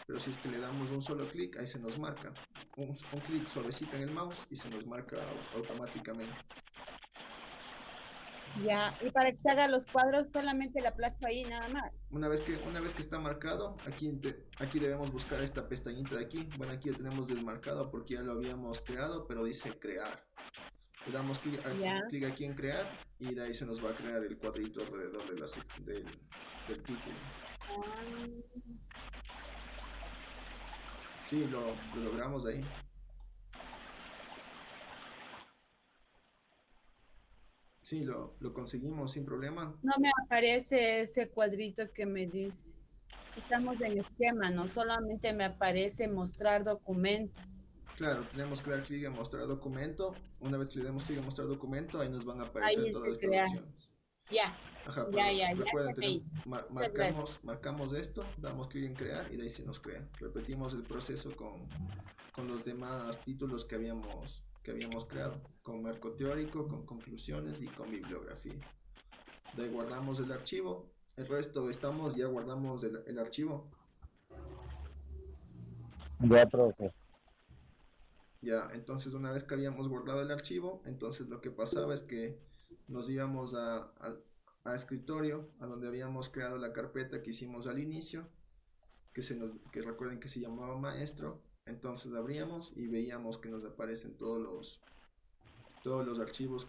Pero si es que le damos un solo clic, ahí se nos marca. Un clic suavecito en el mouse y se nos marca automáticamente. Ya, y para que se haga los cuadros solamente la aplasto ahí nada más. Una vez que está marcado, aquí debemos buscar esta pestañita de aquí. Bueno, aquí ya tenemos desmarcado porque ya lo habíamos creado, pero dice crear. Le damos clic aquí en crear y de ahí se nos va a crear el cuadrito alrededor del título. Sí, lo logramos ahí. Sí, lo conseguimos sin problema. No me aparece ese cuadrito que me dice. Estamos en esquema, no solamente me aparece mostrar documento. Claro, tenemos que dar clic en mostrar documento. Una vez que le demos clic en mostrar documento, ahí nos van a aparecer Ahí todas estas crear. opciones. Ya. Ajá, Ya, recuerden, se me hizo. marcamos esto, damos clic en crear y de ahí se nos crea. Repetimos el proceso con los demás títulos que habíamos creado, con marco teórico, con conclusiones y con bibliografía. De ahí guardamos el archivo, el resto ya guardamos el archivo. Ya, profe. Ya, entonces una vez que habíamos guardado el archivo, entonces lo que pasaba es que nos íbamos a escritorio, a donde habíamos creado la carpeta que hicimos al inicio, que recuerden que se llamaba maestro. Entonces abríamos y veíamos que nos aparecen todos los archivos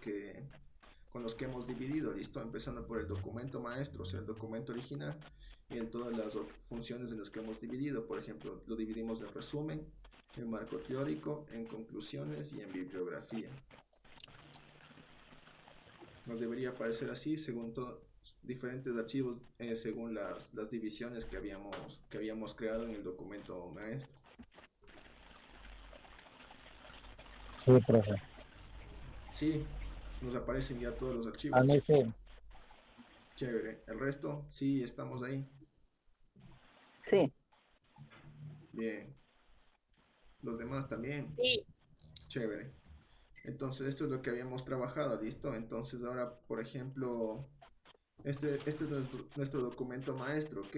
con los que hemos dividido, listo, empezando por el documento maestro, o sea, el documento original, y en todas las funciones en las que hemos dividido. Por ejemplo, lo dividimos en resumen, en marco teórico, en conclusiones y en bibliografía. Nos debería aparecer así según diferentes archivos, según las divisiones que habíamos creado en el documento maestro. Sí, profe. Sí, nos aparecen ya todos los archivos. A mí sí. Chévere. El resto, sí, estamos ahí. Sí. Bien. Los demás también. Sí. Chévere. Entonces esto es lo que habíamos trabajado, ¿listo? Entonces ahora, por ejemplo, Este es nuestro documento maestro, ¿ok?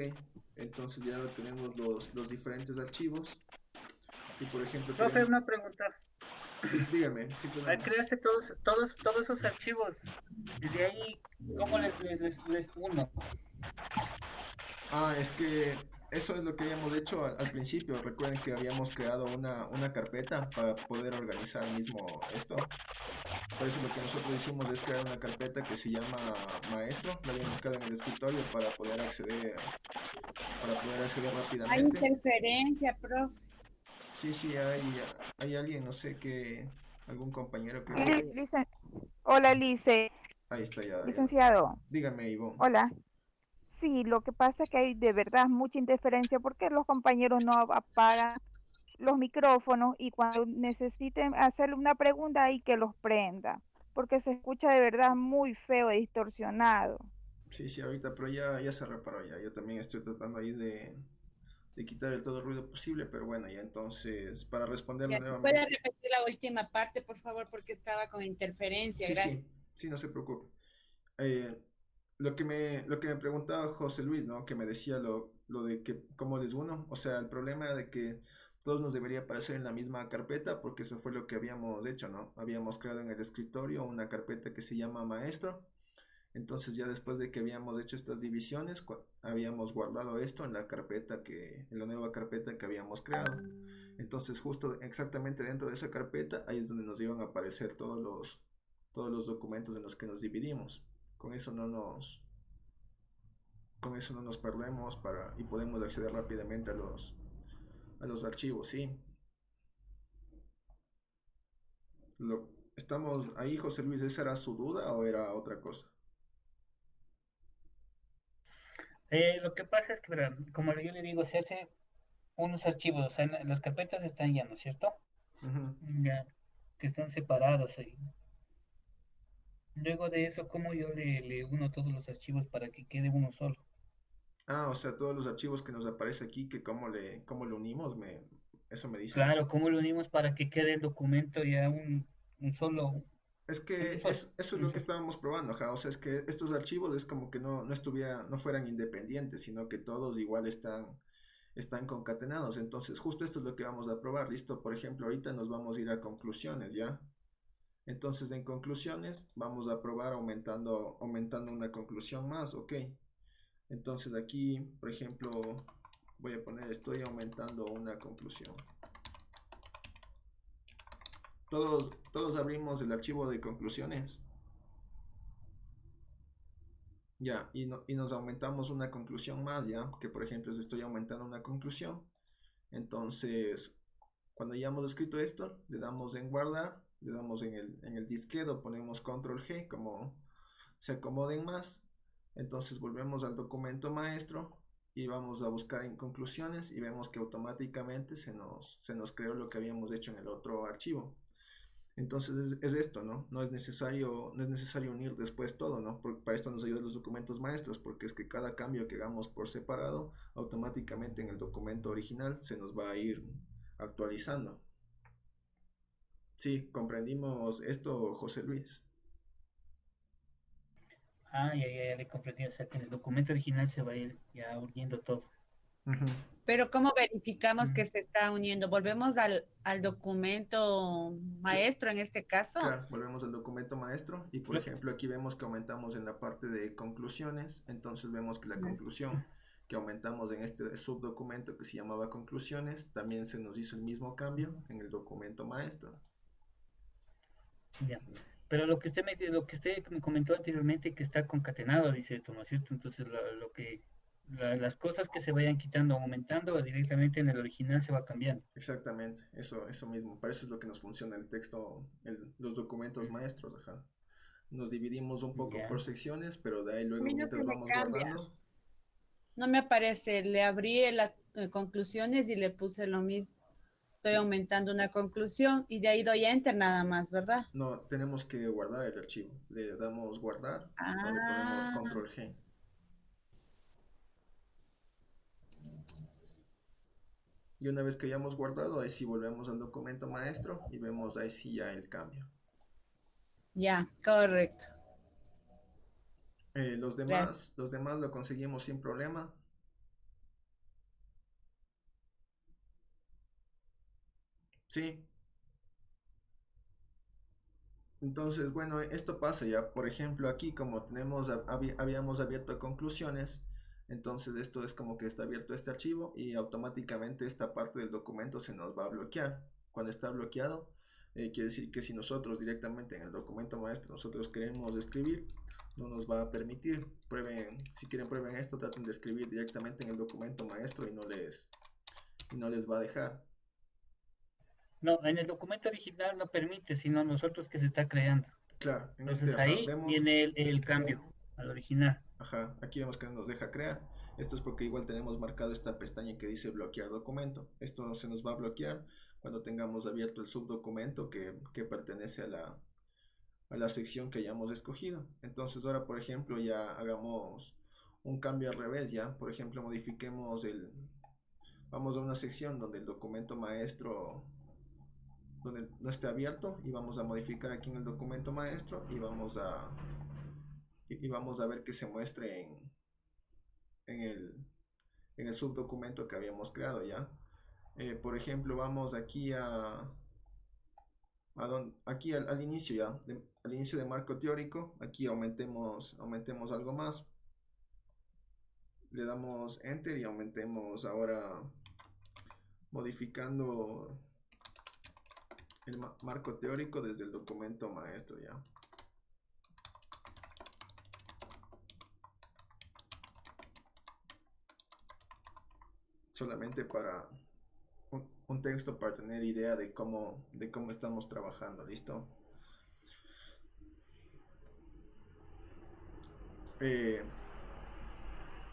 Entonces ya tenemos los diferentes archivos. Y por ejemplo, Profe, una pregunta. dígame, sí, Al crearse todos esos archivos, desde ahí, ¿cómo les uno? Es que eso es lo que habíamos hecho al principio. Recuerden que habíamos creado una carpeta para poder organizar mismo esto. Por eso lo que nosotros hicimos es crear una carpeta que se llama maestro. La habíamos creado en el escritorio para poder acceder Hay rápidamente. interferencia, profe. Sí, hay alguien, no sé qué, algún compañero que... Hola, Lice. Ahí está ya. Licenciado. Dígame, Ivonne. Hola. Sí, lo que pasa es que hay de verdad mucha interferencia porque los compañeros no apagan los micrófonos y cuando necesiten hacerle una pregunta hay que los prenda, porque se escucha de verdad muy feo y distorsionado. Sí, ahorita, pero ya se reparó ya. Yo también estoy tratando ahí de quitar el todo el ruido posible, pero bueno, ya entonces, para responderlo nuevamente. ¿Puede repetir la última parte, por favor? Porque estaba con interferencia. Gracias. Sí, no se preocupe. Lo que me preguntaba José Luis, ¿no? Que me decía lo de que cómo les uno. O sea, el problema era de que todos nos debería aparecer en la misma carpeta, porque eso fue lo que habíamos hecho, ¿no? Habíamos creado en el escritorio una carpeta que se llama maestro. Entonces ya después de que habíamos hecho estas divisiones, habíamos guardado esto en en la nueva carpeta que habíamos creado. Entonces justo exactamente dentro de esa carpeta, ahí es donde nos iban a aparecer todos los documentos en los que nos dividimos. Con eso no nos perdemos y podemos acceder rápidamente a los archivos, ¿sí? ¿Estamos ahí, José Luis? ¿Esa era su duda o era otra cosa? Lo que pasa es que, verá, como yo le digo, se hace unos archivos, o sea, las carpetas están ya, ¿no es cierto? Ya, que están separados ahí. Luego de eso, ¿cómo yo le uno todos los archivos para que quede uno solo? O sea, todos los archivos que nos aparece aquí, que cómo lo unimos, eso me dice. Claro, ¿cómo lo unimos para que quede el documento ya un solo? Es que eso es lo que estábamos probando, o sea, es que estos archivos es como que no fueran independientes, sino que todos igual están concatenados. Entonces, justo esto es lo que vamos a probar, ¿listo? Por ejemplo, ahorita nos vamos a ir a conclusiones, ¿ya? Entonces, en conclusiones, vamos a probar aumentando una conclusión más, ¿ok? Entonces, aquí, por ejemplo, voy a poner, estoy aumentando una conclusión. Todos abrimos el archivo de conclusiones. Ya, y nos aumentamos una conclusión más, ya, que por ejemplo estoy aumentando una conclusión. Entonces, cuando ya hemos escrito esto, le damos en guardar, le damos en el disquero, ponemos control G, como se acomoden más. Entonces volvemos al documento maestro y vamos a buscar en conclusiones y vemos que automáticamente se nos creó lo que habíamos hecho en el otro archivo. Entonces es esto, ¿no? No es necesario unir después todo, ¿no? Porque para esto nos ayudan los documentos maestros, porque es que cada cambio que hagamos por separado, automáticamente en el documento original se nos va a ir actualizando. Sí, comprendimos esto, José Luis. Ya le comprendí, o sea que en el documento original se va a ir ya uniendo todo. Pero ¿cómo verificamos que se está uniendo? ¿Volvemos al documento maestro en este caso? Claro, volvemos al documento maestro y por ejemplo aquí vemos que aumentamos en la parte de conclusiones, entonces vemos que la conclusión que aumentamos en este subdocumento que se llamaba conclusiones, también se nos hizo el mismo cambio en el documento maestro. Ya. Pero lo que usted me comentó anteriormente que está concatenado, dice esto, ¿no es cierto? Entonces las cosas que se vayan quitando o aumentando directamente en el original se va cambiando. Exactamente, eso mismo, para eso es lo que nos funciona el texto, los documentos maestros, ajá. Nos dividimos un poco por secciones, pero de ahí luego mientras vamos guardando. No me aparece, le abrí las conclusiones y le puse lo mismo. Estoy aumentando una conclusión y de ahí doy enter nada más, ¿verdad? No, tenemos que guardar el archivo. Le damos guardar o le ponemos control G. Y una vez que hayamos guardado, ahí sí volvemos al documento maestro y vemos ahí sí ya el cambio. Ya, correcto. Los demás lo conseguimos sin problema. Sí. Entonces, bueno, esto pasa ya. Por ejemplo, aquí como habíamos abierto conclusiones, entonces esto es como que está abierto este archivo y automáticamente esta parte del documento se nos va a bloquear. Cuando está bloqueado, quiere decir que si nosotros directamente en el documento maestro nosotros queremos escribir, no nos va a permitir. Si quieren prueben esto, traten de escribir directamente en el documento maestro y no les va a dejar. No, en el documento original no permite, sino nosotros que se está creando. Claro, en Entonces ahí viene el cambio al original. Ajá, aquí vemos que nos deja crear. Esto es porque igual tenemos marcado esta pestaña que dice bloquear documento. Esto se nos va a bloquear cuando tengamos abierto el subdocumento que pertenece a la sección que hayamos escogido. Entonces ahora, por ejemplo, ya hagamos un cambio al revés, ya. Por ejemplo, vamos a una sección donde el documento maestro donde no esté abierto y vamos a modificar aquí en el documento maestro y vamos a ver que se muestre en el subdocumento que habíamos creado ya. Por ejemplo, vamos aquí aquí al inicio ya, al inicio de marco teórico. Aquí aumentemos algo más, le damos enter y aumentemos ahora modificando el marco teórico desde el documento maestro ya. Solamente para un texto para tener idea de cómo estamos trabajando. ¿Listo?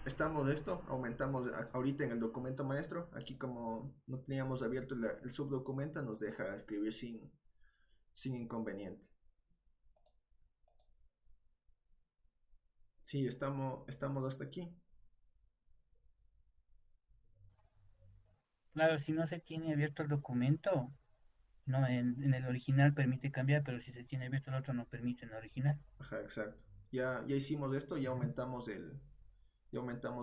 Estamos de esto, aumentamos ahorita en el documento maestro. Aquí como no teníamos abierto el subdocumento, nos deja escribir sin inconveniente. Sí, estamos hasta aquí. Claro, si no se tiene abierto el documento, no, en el original permite cambiar, pero si se tiene abierto el otro no permite en el original. Ajá, exacto. Ya hicimos esto, ya aumentamos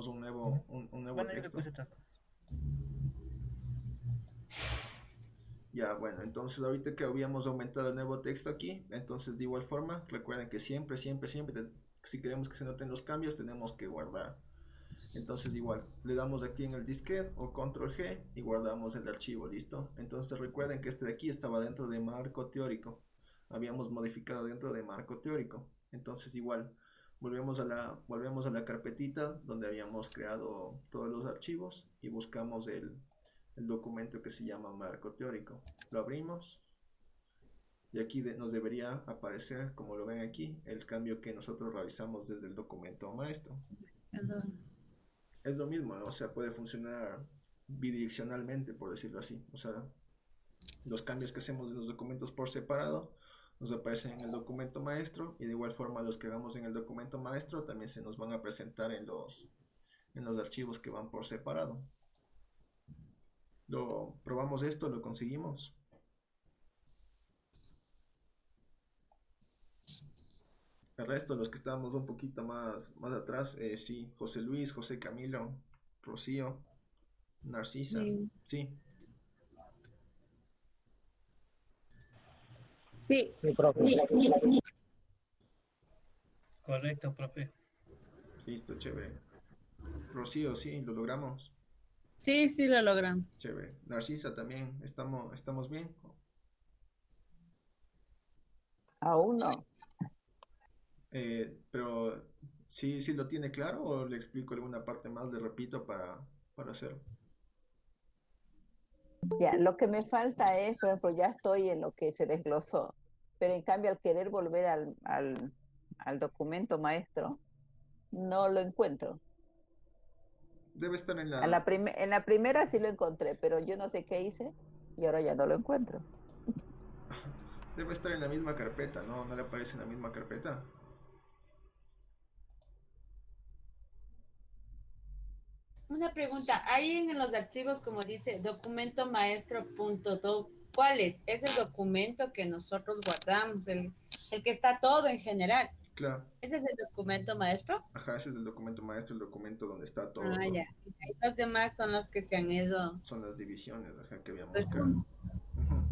un nuevo texto. Ya, bueno, entonces ahorita que habíamos aumentado el nuevo texto aquí, entonces de igual forma, recuerden que siempre, si queremos que se noten los cambios, tenemos que guardar. Entonces igual, le damos aquí en el disquete o control G y guardamos el archivo, ¿listo? Entonces recuerden que este de aquí estaba dentro de marco teórico. Habíamos modificado dentro de marco teórico. Entonces igual, volvemos a la carpetita donde habíamos creado todos los archivos y buscamos el documento que se llama marco teórico. Lo abrimos y aquí nos debería aparecer, como lo ven aquí, el cambio que nosotros realizamos desde el documento maestro. Es lo mismo, ¿no? O sea, puede funcionar bidireccionalmente, por decirlo así. O sea, los cambios que hacemos en los documentos por separado nos aparecen en el documento maestro y de igual forma los que hagamos en el documento maestro también se nos van a presentar en los archivos que van por separado. Probamos esto, lo conseguimos. El resto, los que estábamos un poquito más atrás, sí, José Luis, José Camilo, Rocío, Narcisa, sí. Sí, profe. Correcto, profe. Listo, chévere. Rocío, sí, lo logramos. Sí, lo logramos. Chévere. Narcisa también, ¿estamos bien? Aún no. Pero sí lo tiene claro o le explico alguna parte más, le repito para hacerlo. Ya, lo que me falta es, por ejemplo, ya estoy en lo que se desglosó, pero en cambio al querer volver al documento maestro, no lo encuentro. Debe estar en En la primera sí lo encontré, pero yo no sé qué hice y ahora ya no lo encuentro. Debe estar en la misma carpeta, ¿no? ¿No le aparece en la misma carpeta? Una pregunta, ahí en los archivos como dice documento maestro.doc, ¿cuál es? Es el documento que nosotros guardamos, el que está todo en general. Claro. ¿Ese es el documento maestro? Ajá, ese es el documento maestro, el documento donde está todo, Ah, ya. Y los demás son los que se han ido. son las divisiones, ajá, que habíamos Resumen. creado. Ujú.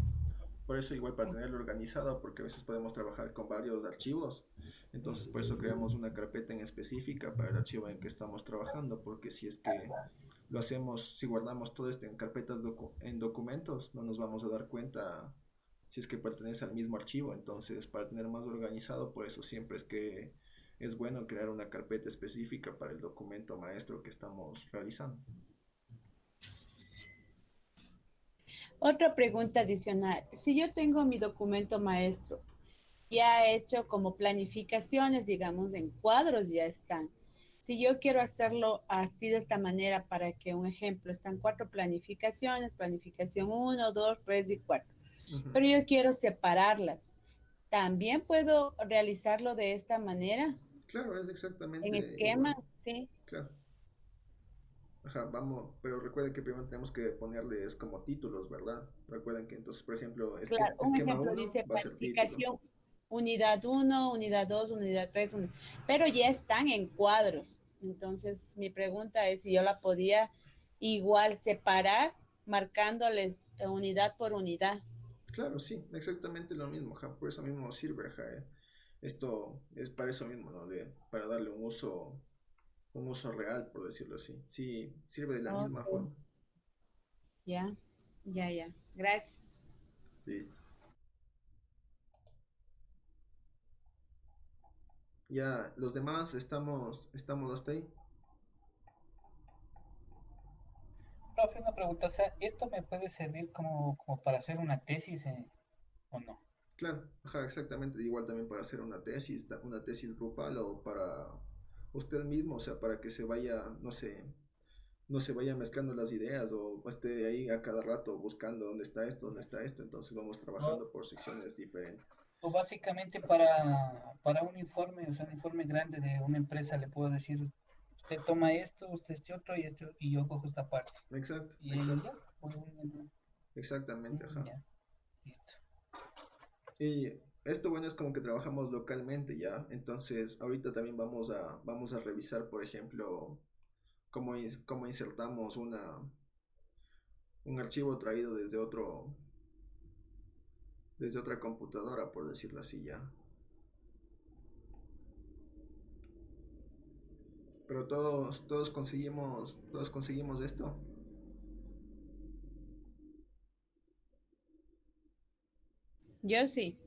Por eso igual para tenerlo organizado, porque a veces podemos trabajar con varios archivos, entonces por eso creamos una carpeta en específica para el archivo en que estamos trabajando, porque si es que lo hacemos, si guardamos todo esto en carpetas en documentos, no nos vamos a dar cuenta si es que pertenece al mismo archivo. Entonces, para tener más organizado, por eso siempre es que es bueno crear una carpeta específica para el documento maestro que estamos realizando. Otra pregunta adicional. Si yo tengo mi documento maestro ya hecho como planificaciones, digamos, en cuadros ya están. Si yo quiero hacerlo así de esta manera para que, un ejemplo, están 4 planificaciones, planificación 1, 2, 3 y 4. Pero yo quiero separarlas. ¿También puedo realizarlo de esta manera? Claro, es exactamente En esquema, igual. sí. Claro. Ajá, vamos, pero recuerden que primero tenemos que ponerles como títulos, ¿verdad? Recuerden que entonces, por ejemplo, Claro, un esquema ejemplo 1 dice va a ser título. planificación unidad 1, unidad 2, unidad 3, pero ya están en cuadros. Entonces, mi pregunta es si yo la podía igual separar marcándoles unidad por unidad. Claro, sí, exactamente lo mismo, ajá, por eso mismo sirve, ajá. Esto es para eso mismo, ¿no? Para darle un uso real, por decirlo así. Sí, sirve de la misma Ok. forma. Ya, ya. Gracias. Listo. Ya, los demás estamos hasta ahí. Profe, una pregunta, o sea, ¿esto me puede servir como para hacer una tesis o no? Claro, ajá, exactamente. Igual también para hacer una tesis grupal o para usted mismo, o sea, para que se vaya, no se vaya mezclando las ideas o esté ahí a cada rato buscando dónde está esto, dónde está esto. Entonces vamos O, trabajando por secciones diferentes. o básicamente para un informe, o sea, un informe grande de una empresa, le puedo decir, usted toma esto, usted este otro y yo cojo esta parte. Exacto, Y ya, exacto. pues, Exactamente, ajá. ya, listo. Y esto bueno es como que trabajamos localmente ya. Entonces ahorita también vamos a revisar, por ejemplo, cómo insertamos un archivo traído desde otra computadora, por decirlo así ya. Pero todos conseguimos esto. Yo sí.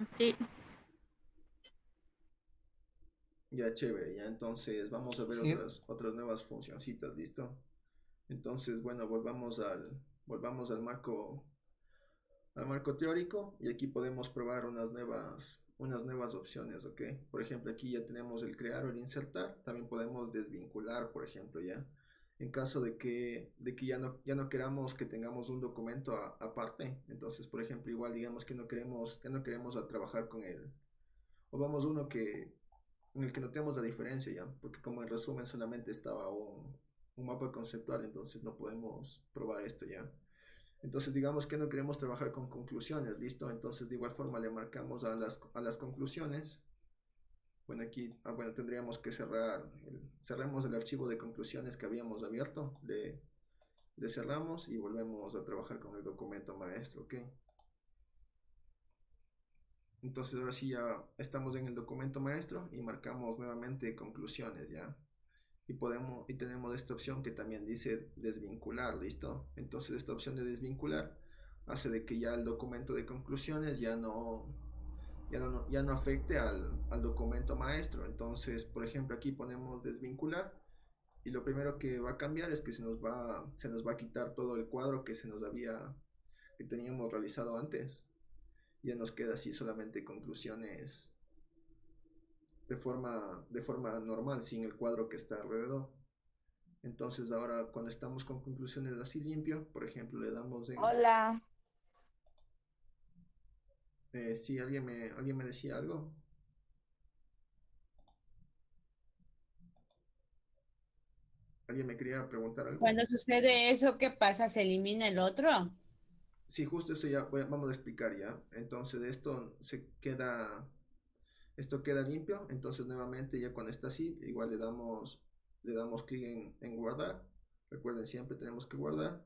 Sí. Ya, chévere, ya. Entonces vamos a ver Sí. otras nuevas funcioncitas, ¿listo? Entonces, bueno, volvamos al marco teórico y aquí podemos probar unas nuevas opciones, ¿ok? Por ejemplo, aquí ya tenemos el crear o el insertar, también podemos desvincular, por ejemplo, ya. En caso de que ya no queramos que tengamos un documento aparte, entonces, por ejemplo, igual digamos que ya no queremos trabajar con él, o vamos uno en el que notemos la diferencia ya, porque como en resumen solamente estaba un mapa conceptual, entonces no podemos probar esto ya. Entonces digamos que no queremos trabajar con conclusiones, ¿listo? Entonces de igual forma le marcamos a las conclusiones. Bueno, aquí tendríamos que cerremos el archivo de conclusiones que habíamos abierto, le cerramos y volvemos a trabajar con el documento maestro, ¿ok? Entonces ahora sí ya estamos en el documento maestro y marcamos nuevamente conclusiones, ¿ya? Y tenemos esta opción que también dice desvincular, ¿listo? Entonces esta opción de desvincular hace de que ya el documento de conclusiones ya no afecte al documento maestro. Entonces, por ejemplo, aquí ponemos desvincular y lo primero que va a cambiar es que se nos va a quitar todo el cuadro que teníamos realizado antes. Ya nos queda así solamente conclusiones de forma normal, sin el cuadro que está alrededor. Entonces ahora cuando estamos con conclusiones así limpio, por ejemplo, le damos en... Hola. Sí, ¿alguien me decía algo? ¿Alguien me quería preguntar algo? Cuando sucede eso, ¿qué pasa? ¿Se elimina el otro? Sí, justo eso ya vamos a explicar ya. Entonces esto esto queda limpio. Entonces nuevamente ya cuando está así, igual le damos clic en guardar. Recuerden, siempre tenemos que guardar.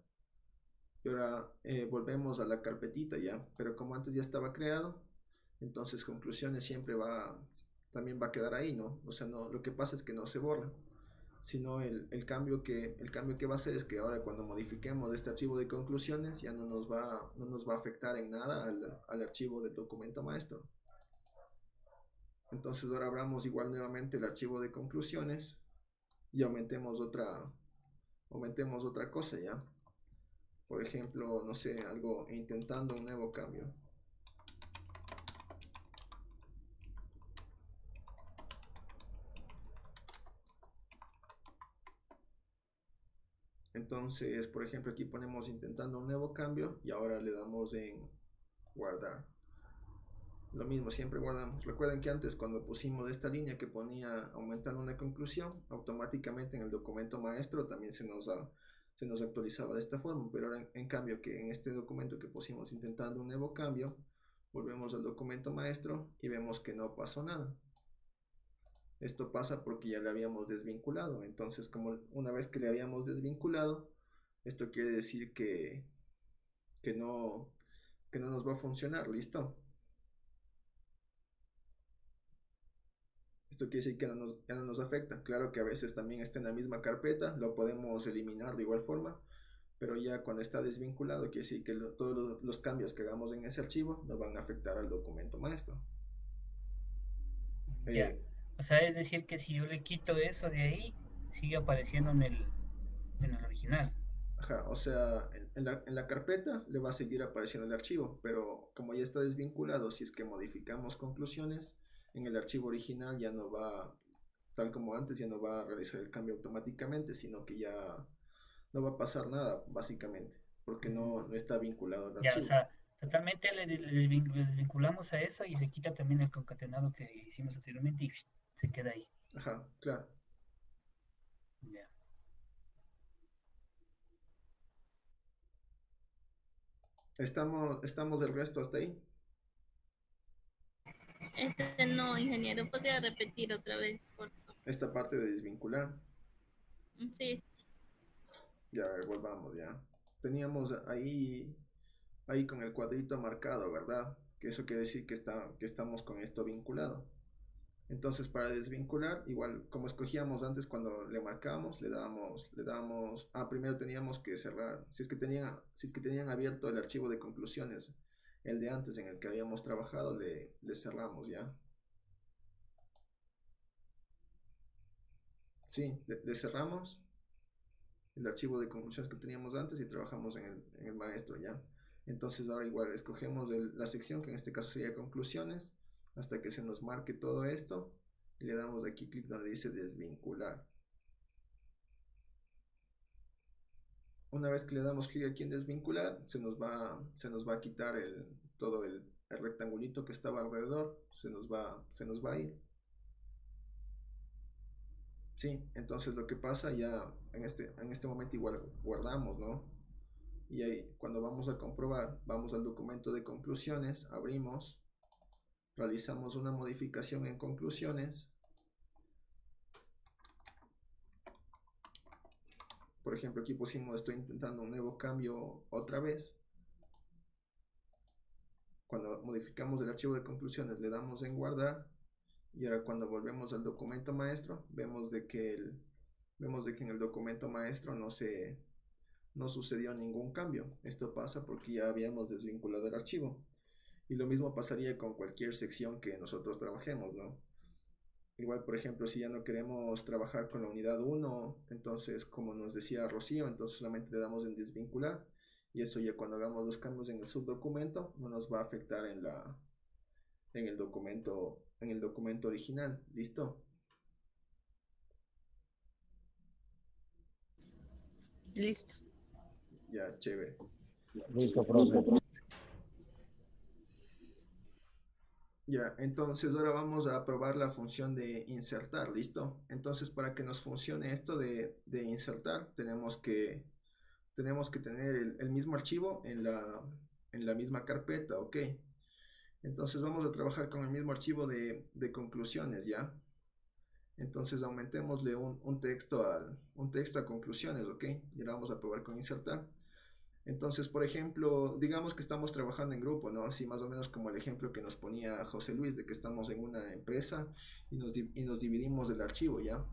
Y ahora volvemos a la carpetita ya, pero como antes ya estaba creado, entonces conclusiones siempre también va a quedar ahí, ¿no? O sea, no, lo que pasa es que no se borra, sino el cambio que va a hacer es que ahora cuando modifiquemos este archivo de conclusiones ya no nos va a afectar en nada al archivo del documento maestro. Entonces ahora abramos igual nuevamente el archivo de conclusiones y aumentemos otra cosa ya. Por ejemplo, no sé, algo intentando un nuevo cambio. Entonces, por ejemplo, aquí ponemos intentando un nuevo cambio y ahora le damos en guardar. Lo mismo, siempre guardamos. Recuerden que antes cuando pusimos esta línea que ponía aumentando una conclusión, automáticamente en el documento maestro también se nos actualizaba de esta forma, pero ahora en cambio que en este documento que pusimos intentando un nuevo cambio, volvemos al documento maestro y vemos que no pasó nada. Esto pasa porque ya le habíamos desvinculado. Entonces, como una vez que le habíamos desvinculado, esto quiere decir que no nos va a funcionar. ¿Listo? Esto quiere decir que ya no nos afecta. Claro que a veces también está en la misma carpeta, lo podemos eliminar de igual forma, pero ya cuando está desvinculado quiere decir que todos los cambios que hagamos en ese archivo no van a afectar al documento maestro. Ya. O sea, es decir que si yo le quito eso de ahí, sigue apareciendo en el original. Ajá, o sea, en la carpeta le va a seguir apareciendo el archivo, pero como ya está desvinculado, si es que modificamos conclusiones, en el archivo original ya no va, tal como antes, ya no va a realizar el cambio automáticamente, sino que ya no va a pasar nada, básicamente, porque no está vinculado al archivo. O sea, totalmente le desvinculamos a eso y se quita también el concatenado que hicimos anteriormente y se queda ahí. Ajá, claro. Ya. ¿Estamos del resto hasta ahí? No, ingeniero, ¿podría repetir otra vez, por favor? Esta parte de desvincular. Sí. Ya, a ver, volvamos ya. Teníamos ahí con el cuadrito marcado, ¿verdad? Que eso quiere decir que estamos con esto vinculado. Entonces, para desvincular, igual como escogíamos antes cuando le marcábamos, le dábamos, primero teníamos que cerrar, si es que tenían abierto el archivo de conclusiones, el de antes en el que habíamos trabajado, le cerramos ya. Sí, le cerramos el archivo de conclusiones que teníamos antes y trabajamos en el maestro ya. Entonces ahora igual escogemos la sección que en este caso sería conclusiones, hasta que se nos marque todo esto y le damos aquí clic donde dice desvincular. Una vez que le damos clic aquí en desvincular, se nos va a quitar todo el rectangulito que estaba alrededor, se nos va a ir. Sí, entonces lo que pasa ya en este momento igual guardamos, ¿no? Y ahí cuando vamos a comprobar, vamos al documento de conclusiones, abrimos, realizamos una modificación en conclusiones. Por ejemplo, aquí pusimos estoy intentando un nuevo cambio otra vez. Cuando modificamos el archivo de conclusiones le damos en guardar. Y ahora cuando volvemos al documento maestro, vemos de que en el documento maestro no sucedió ningún cambio. Esto pasa porque ya habíamos desvinculado el archivo. Y lo mismo pasaría con cualquier sección que nosotros trabajemos, ¿no? Igual, por ejemplo, si ya no queremos trabajar con la unidad 1, entonces, como nos decía Rocío, entonces solamente le damos en desvincular. Y eso ya cuando hagamos los cambios en el subdocumento, no nos va a afectar en el documento original. ¿Listo? Listo. Ya, chévere. Listo, profe. Ya, entonces ahora vamos a probar la función de insertar, ¿listo? Entonces para que nos funcione esto de insertar, tenemos que tener el mismo archivo en la misma carpeta, ¿ok? Entonces vamos a trabajar con el mismo archivo de conclusiones, ¿ya? Entonces aumentémosle un texto a conclusiones, ¿ok? Y ahora vamos a probar con insertar. Entonces, por ejemplo, digamos que estamos trabajando en grupo, ¿no? Así más o menos como el ejemplo que nos ponía José Luis, de que estamos en una empresa y nos dividimos el archivo, ¿ya?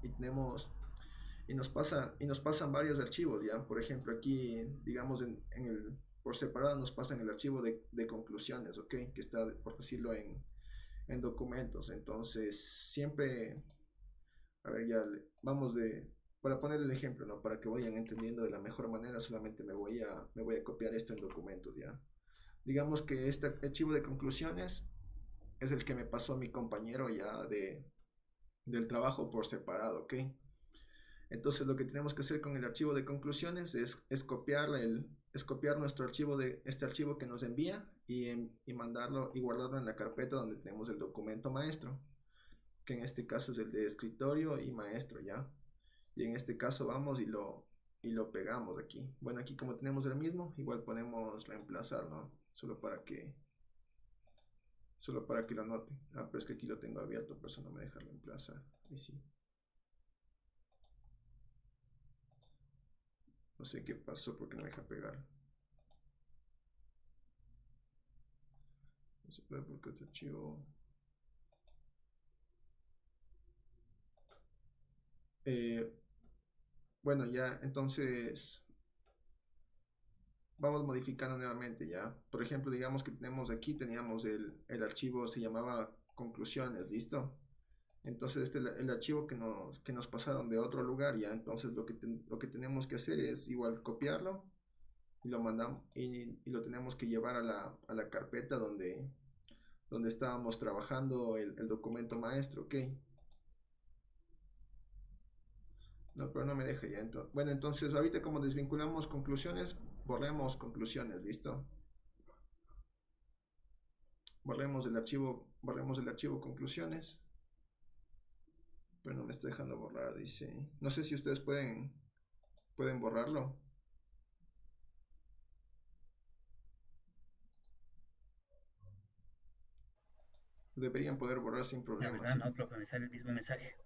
Y nos pasan varios archivos, ¿ya? Por ejemplo, aquí, digamos, por separado nos pasan el archivo de conclusiones, ¿ok? Que está, por decirlo, en documentos. Entonces, siempre, a ver, vamos para poner el ejemplo, ¿no? Para que vayan entendiendo de la mejor manera, solamente me voy a copiar esto en documentos, ¿ya? Digamos que este archivo de conclusiones es el que me pasó mi compañero ya del trabajo por separado, ¿ok? Entonces lo que tenemos que hacer con el archivo de conclusiones es copiar nuestro archivo este archivo que nos envía y mandarlo y guardarlo en la carpeta donde tenemos el documento maestro, que en este caso es el de escritorio y maestro, ¿ya? Y en este caso vamos y lo pegamos aquí. Bueno, aquí como tenemos el mismo, igual ponemos reemplazar, ¿no? Solo para que lo note. Ah, pero es que aquí lo tengo abierto, por eso no me deja reemplazar. Y sí. No sé qué pasó porque no me deja pegar. No sé por qué otro archivo. Bueno, ya, entonces vamos modificando nuevamente, ya. Por ejemplo, digamos que teníamos el archivo, se llamaba conclusiones, ¿listo? Entonces el archivo que nos pasaron de otro lugar, ya. Entonces lo que tenemos que hacer es igual copiarlo y lo mandamos y lo tenemos que llevar a la carpeta donde estábamos trabajando el documento maestro, ¿ok? No, pero no me deja ya. Bueno, entonces ahorita como desvinculamos conclusiones, borremos conclusiones, ¿listo? Borremos el archivo conclusiones. Pero no me está dejando borrar, dice. No sé si ustedes pueden borrarlo. Deberían poder borrar sin La problemas. verdad, ¿Sí? no, profe, me sale el mismo mensaje.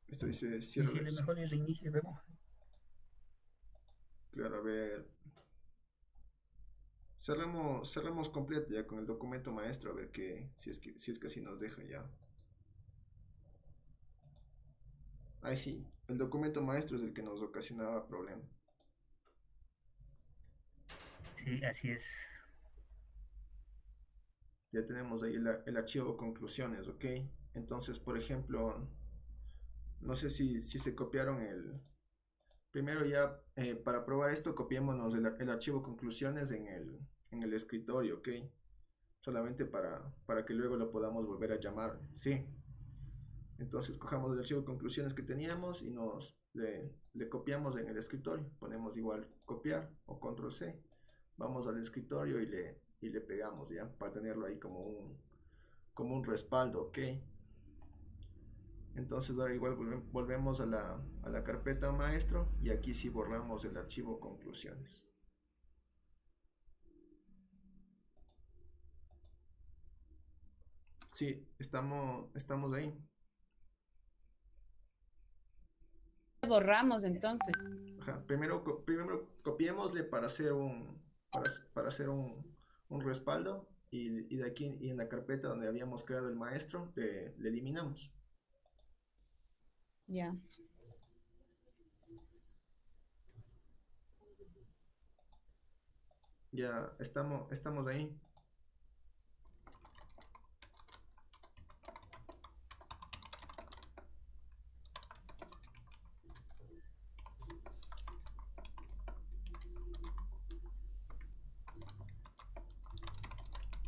Esto dice Sí, cierra. sí, lo mejor es reinicio luego. Claro, a ver. Cerremos completo ya con el documento maestro, a ver si es que así nos deja ya. Ahí sí, el documento maestro es el que nos ocasionaba problema. Sí, así es. Ya tenemos ahí el archivo conclusiones, ¿ok? Entonces, por ejemplo, no sé si se copiaron Primero ya, para probar esto, copiémonos el archivo conclusiones en el escritorio, ¿ok? Solamente para que luego lo podamos volver a llamar, ¿sí? Entonces cojamos el archivo conclusiones que teníamos y le copiamos en el escritorio. Ponemos igual copiar o control C. Vamos al escritorio y le pegamos, ¿ya? Para tenerlo ahí como un respaldo, ¿ok? Entonces ahora igual volvemos a la carpeta maestro y aquí sí borramos el archivo conclusiones. Sí, estamos ahí. Borramos entonces. Ajá, primero copiémosle para hacer un respaldo y de aquí y en la carpeta donde habíamos creado el maestro le eliminamos. Ya. Ya estamos ahí.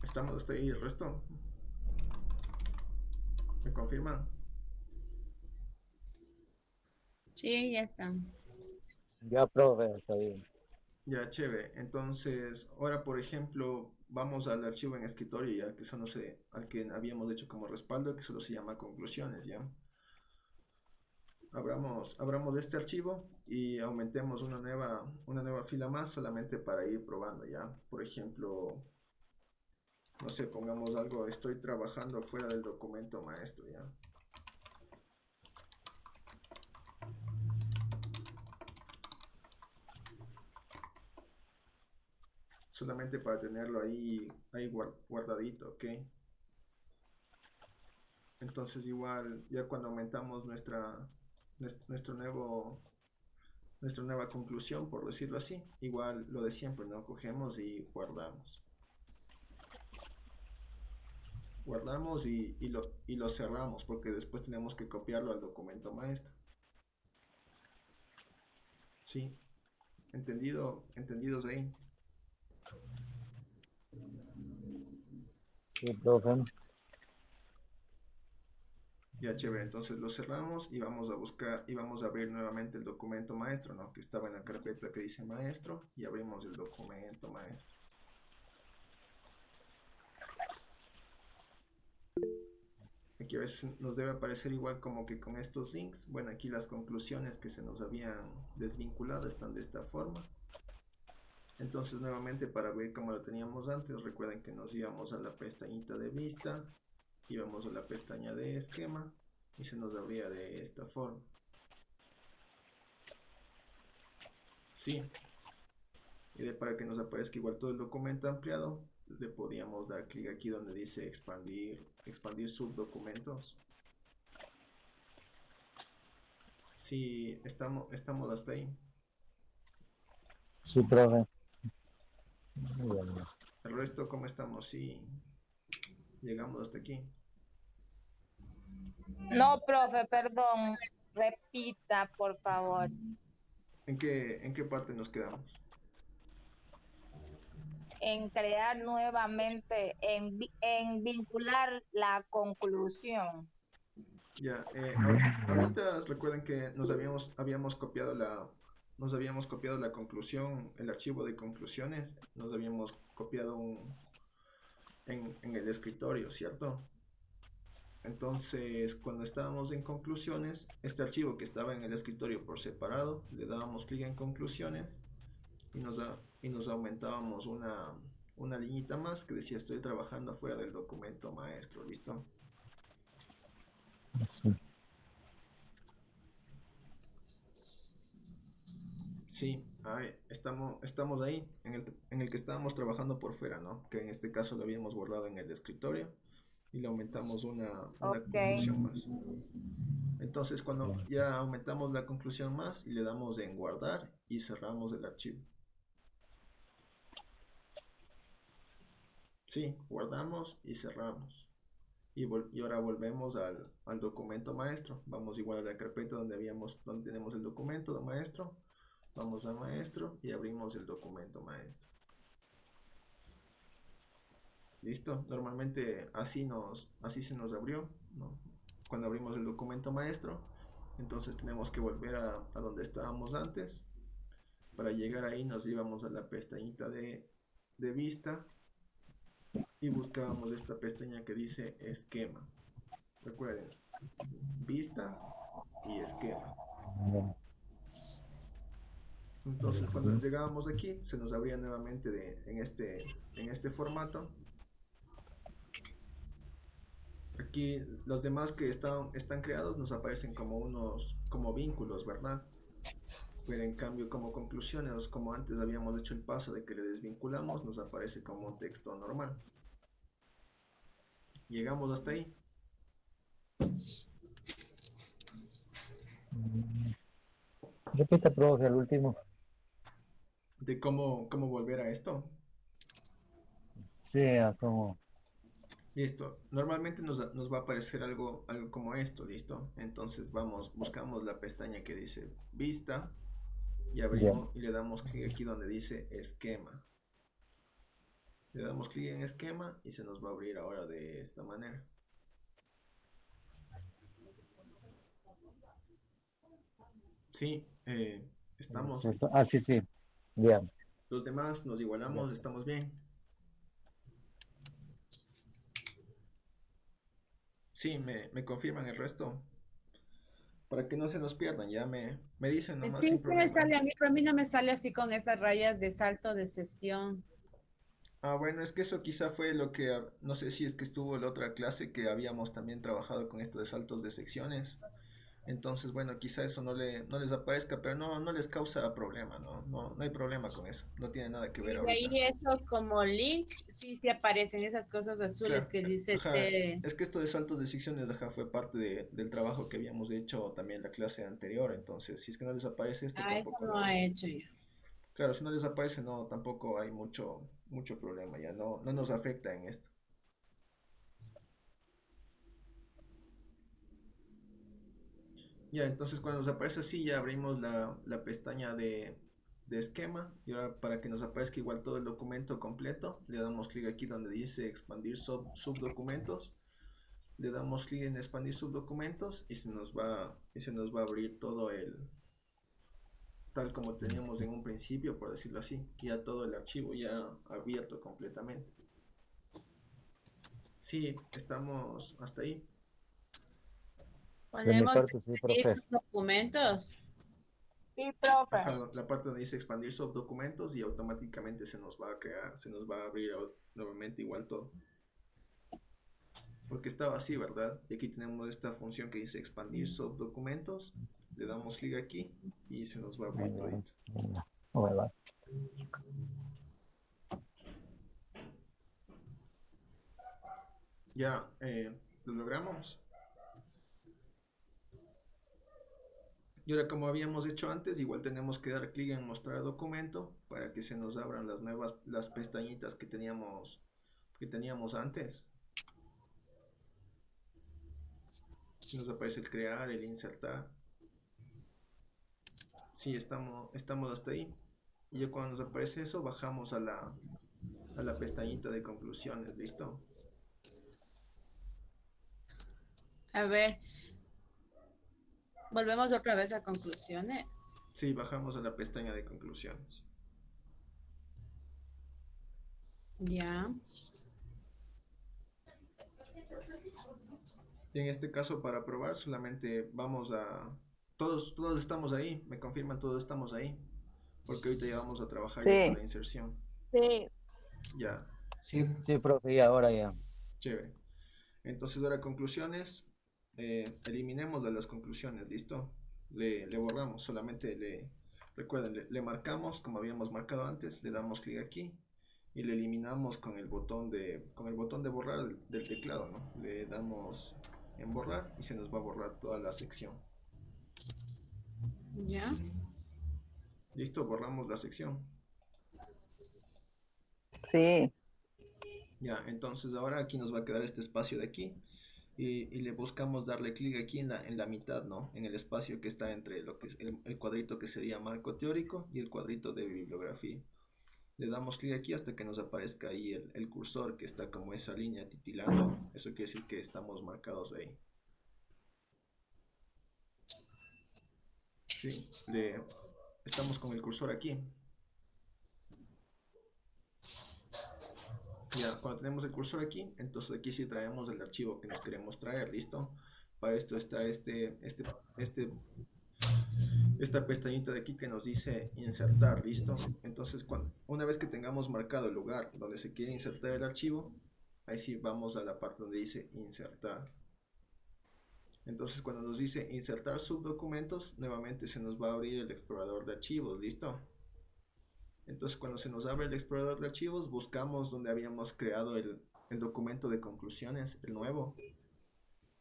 Estamos hasta ahí el resto. ¿Me confirma? Sí, ya está. Ya, profe, está bien. Ya, chévere. Entonces, ahora por ejemplo, vamos al archivo en escritorio ya que eso no sé, al que habíamos hecho como respaldo, que solo se llama conclusiones, ya. Abramos este archivo y aumentemos una nueva fila más solamente para ir probando ya. Por ejemplo, no sé, pongamos algo, estoy trabajando fuera del documento maestro, ya. Solamente para tenerlo ahí guardadito, ¿ok? Entonces igual, ya cuando aumentamos nuestra nueva conclusión, por decirlo así, igual lo de siempre, ¿no? Cogemos y guardamos. Guardamos y lo cerramos, porque después tenemos que copiarlo al documento maestro. ¿Sí? ¿Entendidos ahí? Sí, profe. Ya, chévere, entonces lo cerramos y vamos a buscar y vamos a abrir nuevamente el documento maestro, ¿no? Que estaba en la carpeta que dice maestro, y abrimos el documento maestro. Aquí a veces nos debe aparecer igual como que con estos links. Bueno, aquí las conclusiones que se nos habían desvinculado están de esta forma. Entonces nuevamente, para ver cómo lo teníamos antes, recuerden que nos íbamos a la pestañita de vista, íbamos a la pestaña de esquema y se nos abría de esta forma. Sí. Y para que nos aparezca igual todo el documento ampliado, le podíamos dar clic aquí donde dice expandir subdocumentos. Sí, estamos hasta ahí. Sí, profe. Muy bien. El resto, ¿cómo estamos? Sí, llegamos hasta aquí. No, profe, perdón. Repita, por favor. ¿En qué parte nos quedamos? En crear nuevamente, en vincular la conclusión. Ya, ahorita recuerden que nos habíamos copiado la conclusión, el archivo de conclusiones, nos habíamos copiado en el escritorio, ¿cierto? Entonces, cuando estábamos en conclusiones, este archivo que estaba en el escritorio por separado, le dábamos clic en conclusiones y nos aumentábamos una liñita más que decía estoy trabajando fuera del documento maestro, ¿listo? Sí. Sí, ahí estamos ahí, en el que estábamos trabajando por fuera, ¿no? Que en este caso lo habíamos guardado en el escritorio y le aumentamos una conclusión más. Entonces, cuando ya aumentamos la conclusión más, y le damos en guardar y cerramos el archivo. Sí, guardamos y cerramos. Y ahora volvemos al documento maestro. Vamos igual a la carpeta donde tenemos el documento de maestro. Vamos a maestro y abrimos el documento maestro. ¿Listo? Normalmente así se nos abrió, ¿no? Cuando abrimos el documento maestro. Entonces tenemos que volver a donde estábamos antes. Para llegar ahí nos íbamos a la pestañita de vista y buscábamos esta pestaña que dice esquema. Recuerden, vista y esquema. Entonces cuando llegábamos aquí se nos abría nuevamente en este formato. Aquí los demás que están creados nos aparecen como vínculos, ¿verdad? Pero en cambio como conclusiones, como antes habíamos hecho el paso de que le desvinculamos, nos aparece como texto normal. Llegamos hasta ahí. Repita, profe, el último. De cómo volver a esto. Sí, como. Listo. Normalmente nos va a aparecer algo como esto, ¿listo? Entonces buscamos la pestaña que dice vista y abrimos y le damos clic aquí donde dice esquema. Le damos clic en esquema y se nos va a abrir ahora de esta manera. Sí, estamos. Ah, sí, sí. Bien. Los demás nos igualamos, estamos bien. Sí, me confirman el resto. Para que no se nos pierdan, ya me dicen nomás. Sí, sin sí me problema. sale a mí, pero a mí no me sale así con esas rayas de salto de sesión. Ah, bueno, es que eso quizá fue lo que, no sé si es que estuvo en la otra clase que habíamos también trabajado con esto de saltos de secciones. Entonces, bueno, quizá eso no les aparezca, pero no les causa problema, no hay problema con eso. No tiene nada que ver Y de ahorita. ahí esos como link, sí, sí aparecen esas cosas azules Claro, que dice ajá, T. es que esto de saltos de secciones, ajá, fue parte del trabajo que habíamos hecho también en la clase anterior. Entonces, si es que no les aparece esto, Ah, eso tampoco no ha no. hecho yo. Claro, si no les aparece, no, tampoco hay mucho problema, ya no nos afecta en esto. Ya, entonces cuando nos aparece así, ya abrimos la pestaña de esquema. Y ahora para que nos aparezca igual todo el documento completo, le damos clic aquí donde dice expandir subdocumentos. Le damos clic en expandir subdocumentos y se nos va a abrir todo tal como teníamos en un principio, por decirlo así, que ya todo el archivo ya abierto completamente. Sí, estamos hasta ahí. De mi Podemos parte, sí, expedir profe. sus documentos. Sí, profe. Ajá, la parte donde dice expandir subdocumentos y automáticamente se nos va a crear, se nos va a abrir nuevamente igual todo. Porque estaba así, ¿verdad? Y aquí tenemos esta función que dice expandir subdocumentos. Le damos clic aquí y se nos va a abrir todito. Bueno, Ya, lo logramos. Y ahora como habíamos hecho antes, igual tenemos que dar clic en mostrar documento para que se nos abran las pestañitas que teníamos antes. Nos aparece el crear, el insertar. Sí, estamos hasta ahí. Y ya cuando nos aparece eso, bajamos a la pestañita de conclusiones, ¿listo? A ver, volvemos otra vez a conclusiones. Sí, bajamos a la pestaña de conclusiones. Ya. Y en este caso, para probar, solamente vamos a... Todos estamos ahí, me confirman, todos estamos ahí. Porque ahorita ya vamos a trabajar ya con Sí. la inserción. Sí. Ya, sí, profe, y ahora ya. chévere. Entonces ahora conclusiones, eliminemos de las conclusiones, ¿listo? Le borramos, recuerden, le marcamos como habíamos marcado antes, le damos clic aquí y le eliminamos con el botón de borrar del teclado, ¿no? Le damos en borrar y se nos va a borrar toda la sección. Ya. ¿Listo? Borramos la sección. Sí. Ya, entonces ahora aquí nos va a quedar este espacio de aquí y le buscamos darle clic aquí en la mitad, ¿no? En el espacio que está entre lo que es el cuadrito que sería marco teórico y el cuadrito de bibliografía. Le damos clic aquí hasta que nos aparezca ahí el cursor que está como esa línea titilando. Eso quiere decir que estamos marcados ahí. Sí, estamos con el cursor aquí. Ya, cuando tenemos el cursor aquí, entonces aquí sí traemos el archivo que nos queremos traer, ¿listo? Para esto está esta pestañita de aquí que nos dice insertar, ¿listo? Entonces, una vez que tengamos marcado el lugar donde se quiere insertar el archivo, ahí sí vamos a la parte donde dice insertar. Entonces, cuando nos dice insertar subdocumentos, nuevamente se nos va a abrir el explorador de archivos, ¿listo? Entonces, cuando se nos abre el explorador de archivos, buscamos donde habíamos creado el documento de conclusiones, el nuevo.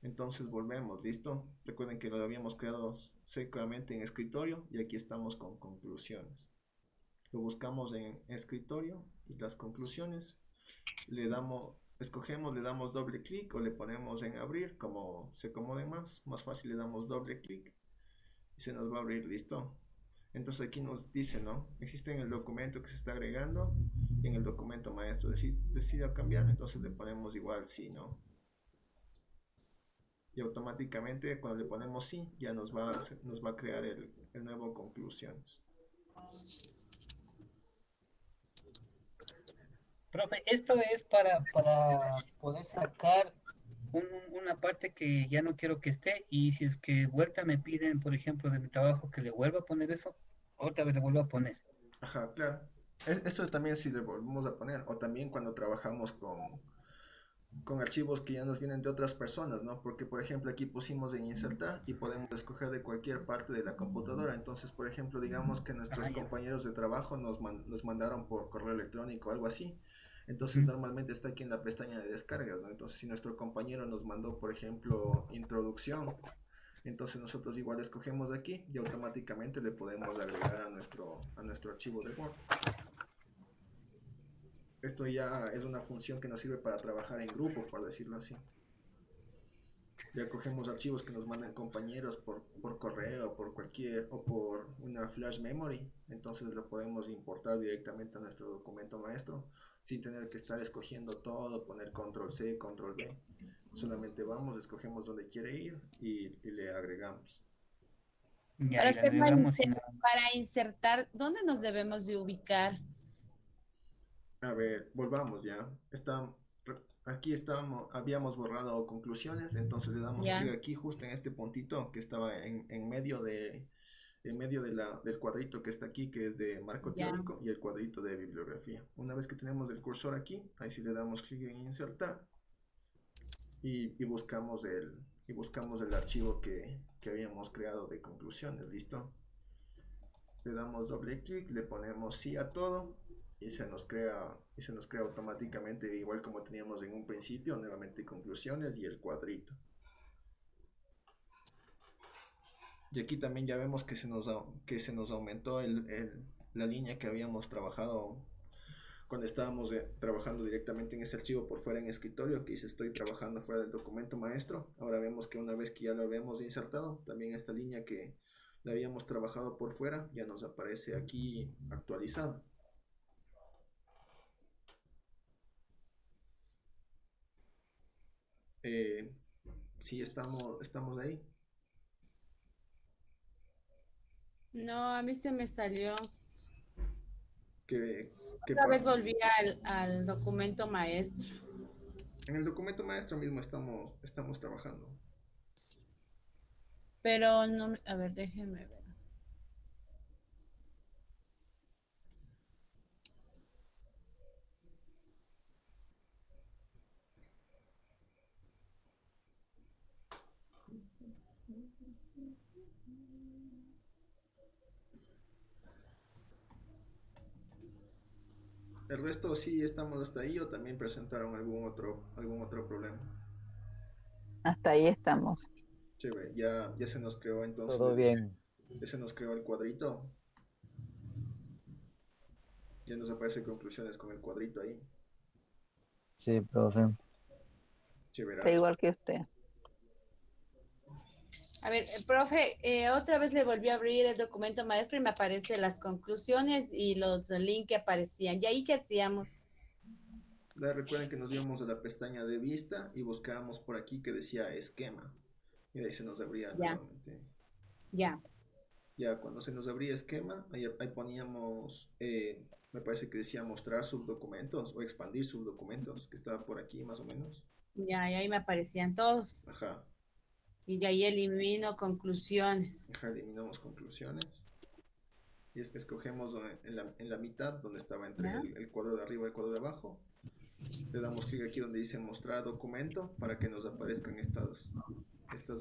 Entonces volvemos, ¿listo? Recuerden que lo habíamos creado secamente en escritorio y aquí estamos con conclusiones. Lo buscamos en escritorio y las conclusiones. Escogemos, le damos doble clic o le ponemos en abrir, como se acomode más. Más fácil le damos doble clic y se nos va a abrir, ¿listo? Entonces aquí nos dice, ¿no? Existe en el documento que se está agregando y en el documento maestro decida cambiar, entonces le ponemos igual sí, ¿no? Y automáticamente cuando le ponemos sí, ya nos va a crear el nuevo conclusiones. Profe, esto es para poder sacar una parte que ya no quiero que esté, y si es que vuelta me piden, por ejemplo, de mi trabajo que le vuelva a poner eso, otra vez le vuelvo a poner. Ajá, claro. Esto también si le volvemos a poner, o también cuando trabajamos con archivos que ya nos vienen de otras personas, ¿no? Porque, por ejemplo, aquí pusimos en insertar y podemos escoger de cualquier parte de la computadora. Entonces, por ejemplo, digamos que nuestros compañeros de trabajo nos mandaron por correo electrónico o algo así. Entonces, normalmente está aquí en la pestaña de descargas, ¿no? Entonces, si nuestro compañero nos mandó, por ejemplo, introducción, entonces nosotros igual escogemos aquí y automáticamente le podemos agregar a nuestro archivo de Word. Esto ya es una función que nos sirve para trabajar en grupo, por decirlo así. Ya cogemos archivos que nos mandan compañeros por correo, o por una flash memory. Entonces lo podemos importar directamente a nuestro documento maestro sin tener que estar escogiendo todo, poner control C, control V. Solamente vamos, escogemos dónde quiere ir y le agregamos. Para insertar, ¿dónde nos debemos de ubicar? A ver, volvamos ya. Aquí habíamos borrado conclusiones, entonces le damos clic aquí justo en este puntito que estaba en medio del cuadrito que está aquí, que es de marco teórico, y el cuadrito de bibliografía. Una vez que tenemos el cursor aquí, ahí sí le damos clic en insertar y buscamos el archivo que habíamos creado de conclusiones. ¿Listo? Le damos doble clic, le ponemos sí a todo y se nos crea automáticamente, igual como teníamos en un principio, nuevamente conclusiones y el cuadrito. Y aquí también ya vemos que se nos aumentó la línea que habíamos trabajado cuando estábamos trabajando directamente en ese archivo por fuera en escritorio, que dice estoy trabajando fuera del documento maestro. Ahora vemos que una vez que ya lo habíamos insertado, también esta línea que la habíamos trabajado por fuera ya nos aparece aquí actualizada. Sí, estamos ahí. No, a mí se me salió. ¿Qué Otra vez volví al documento maestro. En el documento maestro mismo estamos trabajando. Pero no, a ver, déjenme ver. El resto sí estamos hasta ahí, o también presentaron algún otro problema. Hasta ahí estamos. Chévere, ya se nos creó entonces. Todo bien. Ya se nos creó el cuadrito. Ya nos aparece conclusiones con el cuadrito ahí. Sí, profe. Chévere. Está igual que usted. A ver, profe, otra vez le volví a abrir el documento maestro y me aparecen las conclusiones y los links que aparecían. ¿Y ahí qué hacíamos? Recuerden que nos íbamos a la pestaña de vista y buscábamos por aquí que decía esquema. Y ahí se nos abría nuevamente. Ya. Ya, cuando se nos abría esquema, ahí poníamos, me parece que decía mostrar subdocumentos o expandir subdocumentos, que estaba por aquí más o menos. Ya, y ahí me aparecían todos. Ajá. Y de ahí elimino conclusiones. Ajá, eliminamos conclusiones. Y es que escogemos en la mitad, donde estaba entre el cuadro de arriba y el cuadro de abajo. Le damos clic aquí donde dice mostrar documento para que nos aparezcan estas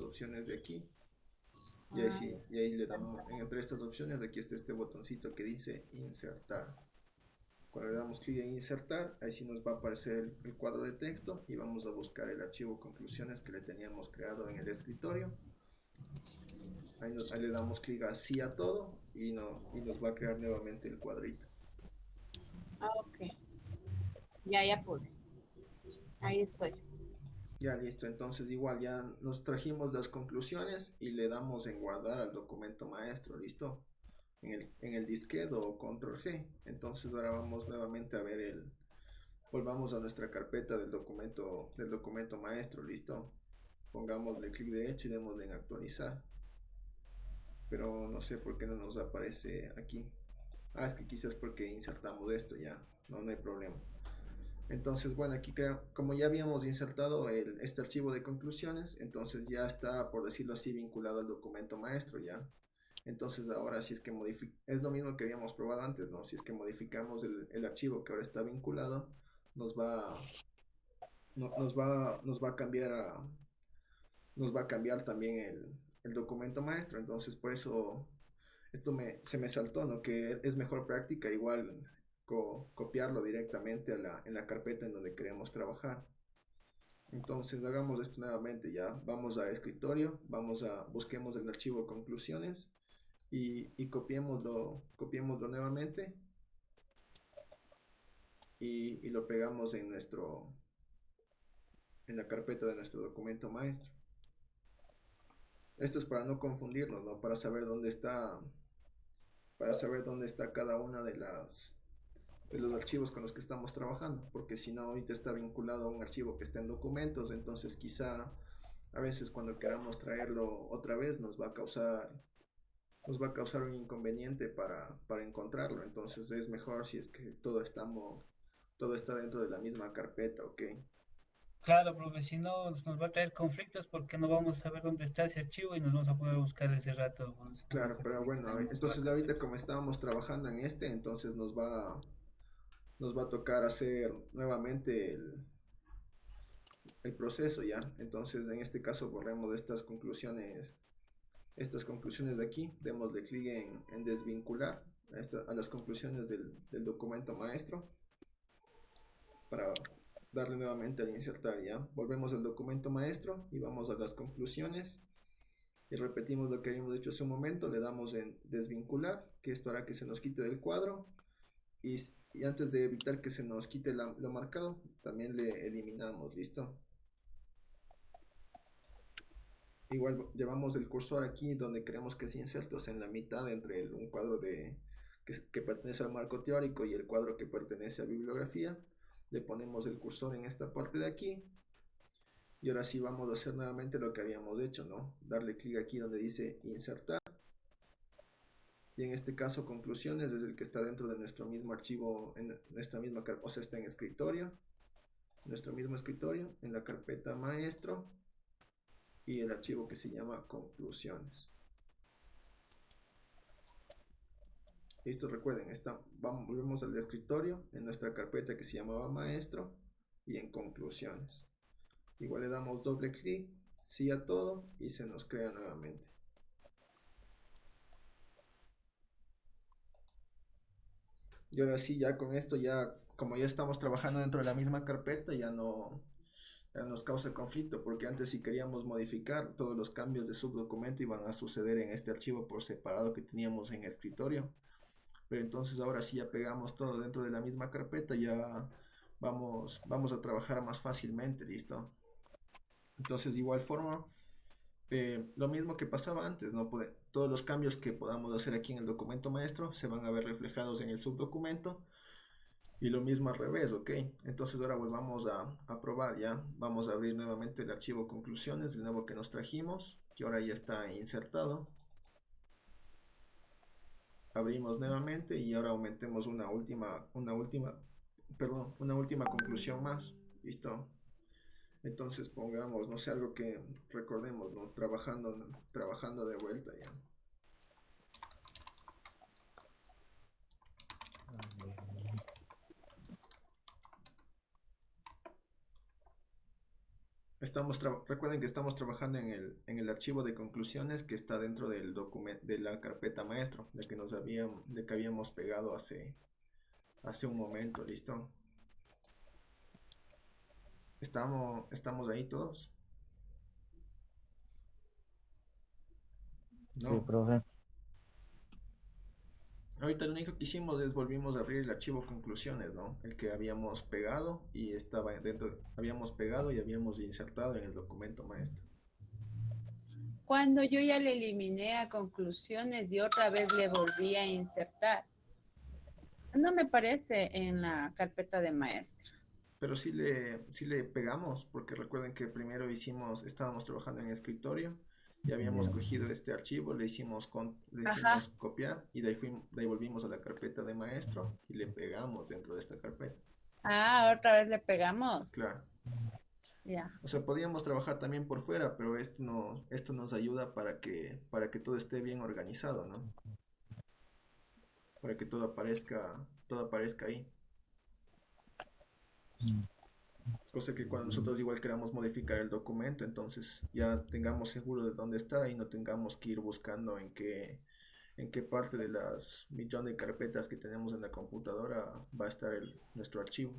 opciones de aquí. Y ahí sí, y ahí le damos, entre estas opciones, aquí está este botoncito que dice insertar. Cuando le damos clic en insertar, ahí sí nos va a aparecer el cuadro de texto y vamos a buscar el archivo conclusiones que le teníamos creado en el escritorio. Ahí le damos clic a sí a todo y nos va a crear nuevamente el cuadrito. Ok. Ya pude. Ahí estoy. Ya listo, entonces igual ya nos trajimos las conclusiones y le damos en guardar al documento maestro, ¿listo? En el disquete o control G. Entonces ahora vamos nuevamente a ver volvamos a nuestra carpeta del documento maestro, ¿listo? Pongámosle clic derecho y démosle en actualizar. Pero no sé por qué no nos aparece aquí. Es que quizás porque insertamos esto ya, no hay problema. Entonces, bueno, aquí como ya habíamos insertado este archivo de conclusiones, entonces ya está, por decirlo así, vinculado al documento maestro ya. Entonces ahora si es que es lo mismo que habíamos probado antes, ¿no? Si es que modificamos el archivo que ahora está vinculado, nos va, nos va a cambiar nos va a cambiar también el documento maestro. Entonces por eso se me saltó, ¿no? Que es mejor práctica igual copiarlo directamente en la carpeta en donde queremos trabajar. Entonces hagamos esto nuevamente, ya vamos a escritorio, busquemos el archivo conclusiones y copiémoslo nuevamente y lo pegamos en la carpeta de nuestro documento maestro. Esto es para no confundirnos, ¿no? Para saber dónde está cada una de los archivos con los que estamos trabajando, porque si no ahorita está vinculado a un archivo que está en documentos, entonces quizá a veces cuando queramos traerlo otra vez nos va a causar un inconveniente para encontrarlo. Entonces es mejor si es que todo está dentro de la misma carpeta, ¿ok? Claro, profe, si no nos va a traer conflictos porque no vamos a saber dónde está ese archivo y nos vamos a poder buscar ese rato. Claro, pero bueno, entonces ahorita como estábamos trabajando en entonces nos va a tocar hacer nuevamente el proceso, ¿ya? Entonces en este caso borremos estas conclusiones de aquí, démosle clic en desvincular a las conclusiones del documento maestro para darle nuevamente al insertar, ¿ya? Volvemos al documento maestro y vamos a las conclusiones y repetimos lo que habíamos hecho hace un momento, le damos en desvincular, que esto hará que se nos quite del cuadro y antes de evitar que se nos quite lo marcado, también le eliminamos, ¿listo? Igual llevamos el cursor aquí donde queremos que se inserte, o sea, en la mitad entre un cuadro que pertenece al marco teórico y el cuadro que pertenece a bibliografía. Le ponemos el cursor en esta parte de aquí y ahora sí vamos a hacer nuevamente lo que habíamos hecho, ¿no? Darle clic aquí donde dice insertar y en este caso conclusiones es el que está dentro de nuestro mismo archivo, en nuestra misma, o sea, está en escritorio, nuestro mismo escritorio, en la carpeta maestro y el archivo que se llama conclusiones. Listo, recuerden, volvemos al escritorio en nuestra carpeta que se llamaba maestro y en conclusiones. Igual le damos doble clic, sí a todo y se nos crea nuevamente. Y ahora sí, ya con esto, como ya estamos trabajando dentro de la misma carpeta, ya nos causa conflicto, porque antes si queríamos modificar todos los cambios de subdocumento iban a suceder en este archivo por separado que teníamos en escritorio. Pero entonces ahora sí ya pegamos todo dentro de la misma carpeta, ya vamos a trabajar más fácilmente, ¿listo? Entonces de igual forma, lo mismo que pasaba antes, ¿no? Todos los cambios que podamos hacer aquí en el documento maestro se van a ver reflejados en el subdocumento y lo mismo al revés, ¿ok? Entonces ahora volvamos a probar, ¿ya? Vamos a abrir nuevamente el archivo conclusiones, el nuevo que nos trajimos, que ahora ya está insertado. Abrimos nuevamente y ahora aumentemos una última conclusión más. Listo. Entonces pongamos, no sé, algo que recordemos, ¿no? Trabajando de vuelta ya. Recuerden que estamos trabajando en el archivo de conclusiones que está dentro del de la carpeta maestro, de que habíamos pegado hace un momento, ¿listo? ¿Estamos ahí todos? ¿No? Sí, profe. Ahorita lo único que hicimos es volvimos a abrir el archivo conclusiones, ¿no? El que habíamos pegado y estaba dentro, habíamos pegado y habíamos insertado en el documento maestro. Cuando yo ya le eliminé a conclusiones y otra vez le volví a insertar, no me parece en la carpeta de maestro. Pero sí le pegamos, porque recuerden que primero estábamos trabajando en escritorio y habíamos cogido este archivo, le hicimos copiar y de ahí volvimos a la carpeta de maestro y le pegamos dentro de esta carpeta. Ah, otra vez le pegamos. Claro. Ya. O sea, podíamos trabajar también por fuera, pero esto nos ayuda para que todo esté bien organizado, ¿no? Para que todo aparezca ahí. Cosa que cuando nosotros igual queramos modificar el documento, entonces ya tengamos seguro de dónde está y no tengamos que ir buscando en qué parte de las millones de carpetas que tenemos en la computadora va a estar nuestro archivo.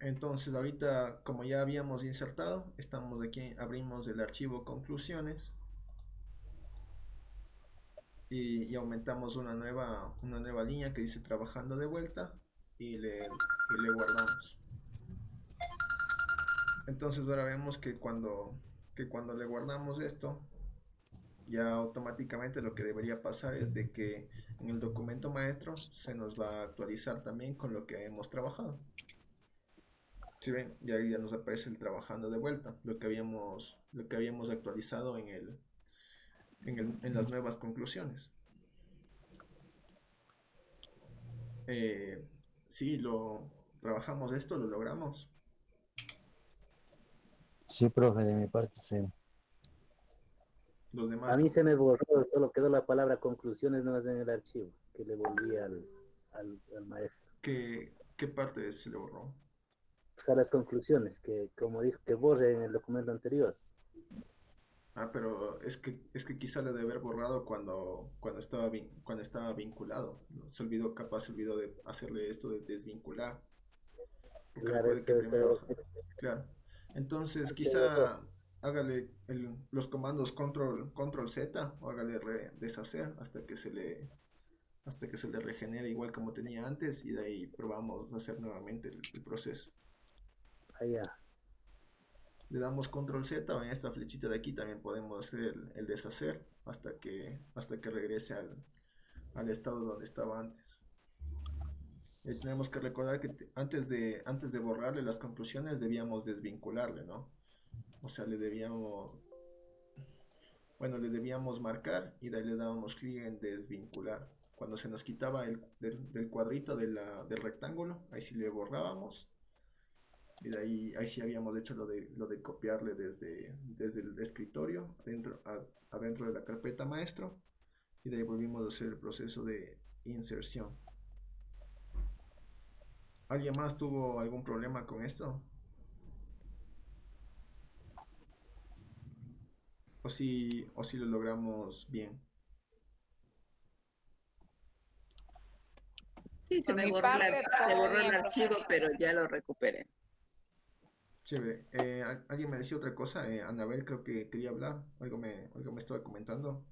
Entonces ahorita, como ya habíamos insertado, estamos aquí, abrimos el archivo conclusiones y aumentamos una nueva línea que dice trabajando de vuelta y le guardamos. Entonces ahora vemos que cuando le guardamos esto, ya automáticamente lo que debería pasar es de que en el documento maestro se nos va a actualizar también con lo que hemos trabajado. Si ven, ya nos aparece el trabajando de vuelta, lo que habíamos actualizado en las nuevas conclusiones. Sí, trabajamos esto, lo logramos. Sí, profe, de mi parte sí. Los demás. A mí se me borró, solo quedó la palabra conclusiones nomás en el archivo, que le volví al maestro. ¿Qué parte se le borró? O sea, las conclusiones, que como dijo, que borre en el documento anterior. Ah, pero es que quizá le debe haber borrado cuando estaba vinculado. ¿No? Se olvidó de hacerle esto de desvincular. Porque Claro, recuerde que primero. Claro. Entonces, quizá hágale los comandos control Z o hágale deshacer hasta que se le regenere igual como tenía antes y de ahí probamos a hacer nuevamente el proceso. Allá. Le damos control Z o en esta flechita de aquí también podemos hacer el deshacer hasta que regrese al estado donde estaba antes. Y tenemos que recordar que antes de borrarle las conclusiones debíamos desvincularle, ¿no? O sea, le debíamos marcar y de ahí le dábamos clic en desvincular. Cuando se nos quitaba del cuadrito del rectángulo, ahí sí le borrábamos. Y de ahí sí habíamos hecho lo de copiarle desde el escritorio adentro de la carpeta maestro. Y de ahí volvimos a hacer el proceso de inserción. ¿Alguien más tuvo algún problema con esto? ¿O si lo logramos bien? Sí, se borró el archivo, pero ya lo recuperé. Chévere. ¿Alguien me decía otra cosa? Anabel creo que quería hablar. Algo me estaba comentando.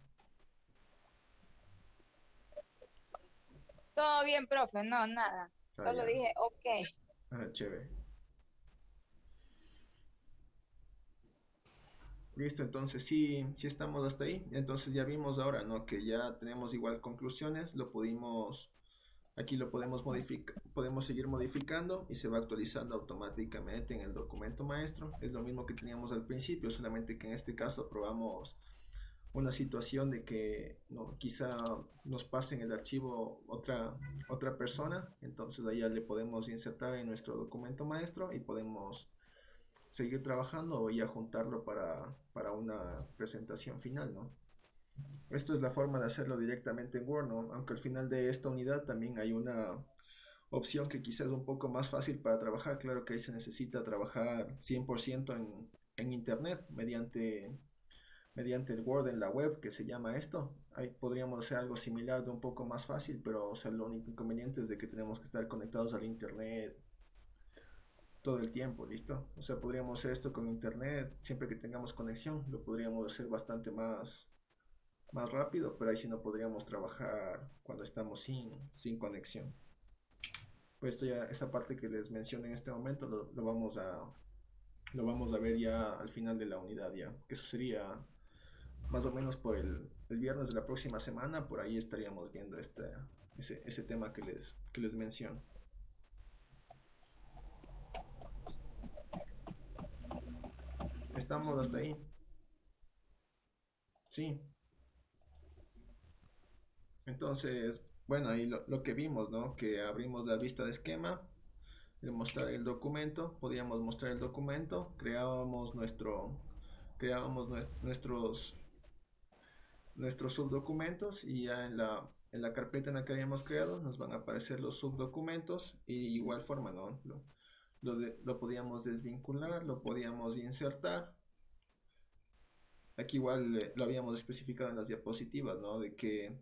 Todo bien, profe, no, nada. Solo ya. dije, ok. Chévere. Listo, entonces sí estamos hasta ahí. Entonces ya vimos ahora, ¿no? Que ya tenemos igual conclusiones. Aquí lo podemos modificar, podemos seguir modificando y se va actualizando automáticamente en el documento maestro. Es lo mismo que teníamos al principio, solamente que en este caso probamos una situación de que quizá nos pasen el archivo otra persona, entonces allá le podemos insertar en nuestro documento maestro y podemos seguir trabajando o ya juntarlo para una presentación final, ¿no? Esto es la forma de hacerlo directamente en Word, ¿no? Aunque al final de esta unidad también hay una opción que quizás es un poco más fácil para trabajar. Claro que ahí se necesita trabajar 100% en internet mediante el Word en la web, que se llama esto. Ahí podríamos hacer algo similar de un poco más fácil, pero o sea, lo único inconveniente es de que tenemos que estar conectados al internet todo el tiempo, ¿listo? O sea, podríamos hacer esto con internet siempre que tengamos conexión, lo podríamos hacer bastante más rápido, pero ahí sí no podríamos trabajar cuando estamos sin conexión. Pues esto ya, esa parte que les menciono en este momento lo vamos a ver ya al final de la unidad ya, que eso sería más o menos por el viernes de la próxima semana, por ahí estaríamos viendo ese tema que les menciono. ¿Estamos hasta ahí? Sí. Entonces, bueno, ahí lo que vimos, ¿no? Que abrimos la vista de esquema el mostrar el documento, podíamos mostrar el documento, creábamos nuestros subdocumentos y ya en la carpeta en la que habíamos creado nos van a aparecer los subdocumentos y igual forma, ¿no? Lo podíamos desvincular, lo podíamos insertar. Aquí igual lo habíamos especificado en las diapositivas, ¿no? De que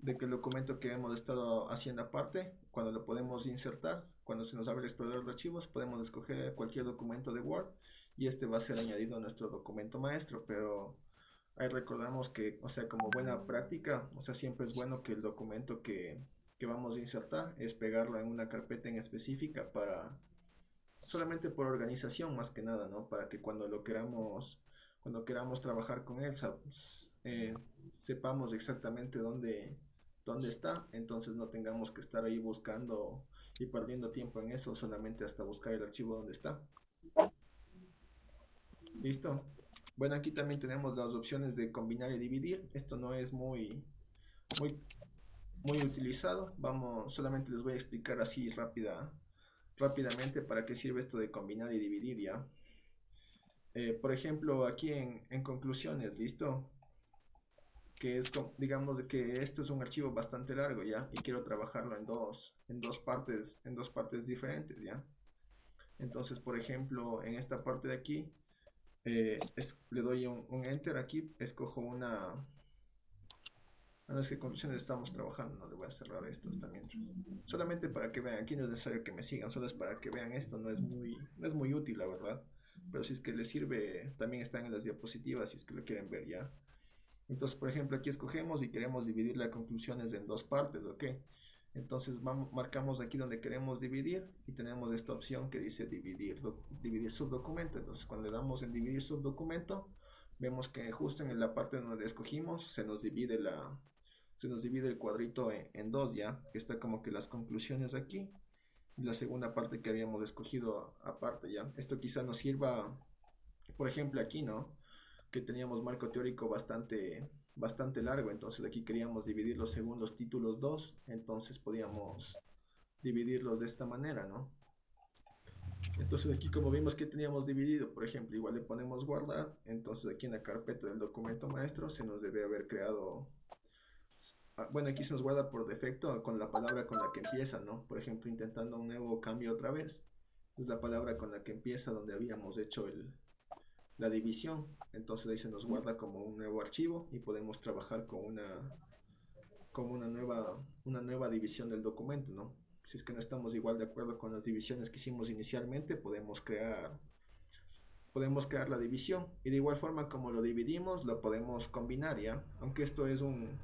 el documento que hemos estado haciendo aparte, cuando lo podemos insertar, cuando se nos abre el explorador de archivos, podemos escoger cualquier documento de Word y este va a ser añadido a nuestro documento maestro, pero ahí recordamos que, o sea, como buena práctica, o sea, siempre es bueno que el documento que vamos a insertar es pegarlo en una carpeta en específica solamente por organización más que nada, ¿no? Para que cuando queramos trabajar con él, sepamos exactamente dónde está, entonces no tengamos que estar ahí buscando y perdiendo tiempo en eso, solamente hasta buscar el archivo donde está. ¿Listo? Bueno, aquí también tenemos las opciones de combinar y dividir. Esto no es muy utilizado. Solamente les voy a explicar así rápidamente para qué sirve esto de combinar y dividir ya. Por ejemplo, aquí en conclusiones, ¿listo? Que es, digamos, de que esto es un archivo bastante largo ya y quiero trabajarlo en dos partes diferentes ya. Entonces, por ejemplo, en esta parte de aquí le doy un enter aquí, escojo una. No es que conclusiones estamos trabajando, no le voy a cerrar estos también. Solamente para que vean, aquí no es necesario que me sigan, solo es para que vean esto, no es muy útil, la verdad. Pero si es que les sirve, también están en las diapositivas si es que lo quieren ver ya. Entonces, por ejemplo, aquí escogemos y queremos dividir las conclusiones en dos partes, ¿ok? Entonces marcamos aquí donde queremos dividir y tenemos esta opción que dice dividir subdocumento. Entonces, cuando le damos en dividir subdocumento, vemos que justo en la parte donde escogimos se nos divide el cuadrito en dos ya, que está como que las conclusiones aquí y la segunda parte que habíamos escogido aparte ya. Esto quizá nos sirva, por ejemplo, aquí, ¿no? Que teníamos marco teórico bastante largo, entonces aquí queríamos dividir los segundos títulos 2, entonces podíamos dividirlos de esta manera, ¿no? Entonces aquí como vimos que teníamos dividido, por ejemplo, igual le ponemos guardar, entonces aquí en la carpeta del documento maestro se nos debe haber creado, bueno, aquí se nos guarda por defecto con la palabra con la que empieza, ¿no? Por ejemplo, intentando un nuevo cambio otra vez, es la palabra con la que empieza donde habíamos hecho la división, entonces ahí se nos guarda como un nuevo archivo y podemos trabajar con una nueva división del documento, ¿no? Si es que no estamos igual de acuerdo con las divisiones que hicimos inicialmente, podemos crear la división y de igual forma como lo dividimos lo podemos combinar ya, aunque esto es un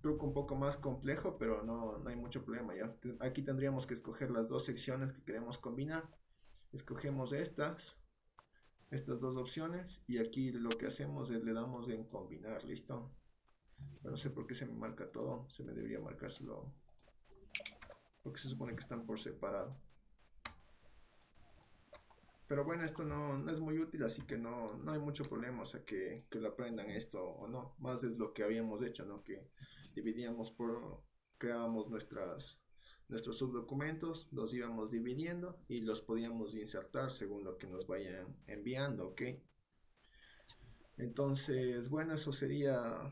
truco un poco más complejo, pero no hay mucho problema ya. Aquí tendríamos que escoger las dos secciones que queremos combinar, escogemos estas dos opciones y aquí lo que hacemos es le damos en combinar, listo. No sé por qué se me marca todo, se me debería marcar solo porque se supone que están por separado, pero bueno, esto no es muy útil, así que no hay mucho problema, o sea que lo aprendan esto o no, más es lo que habíamos hecho, ¿no? Que creábamos nuestros subdocumentos, los íbamos dividiendo y los podíamos insertar según lo que nos vayan enviando, ¿ok? Entonces, bueno, eso sería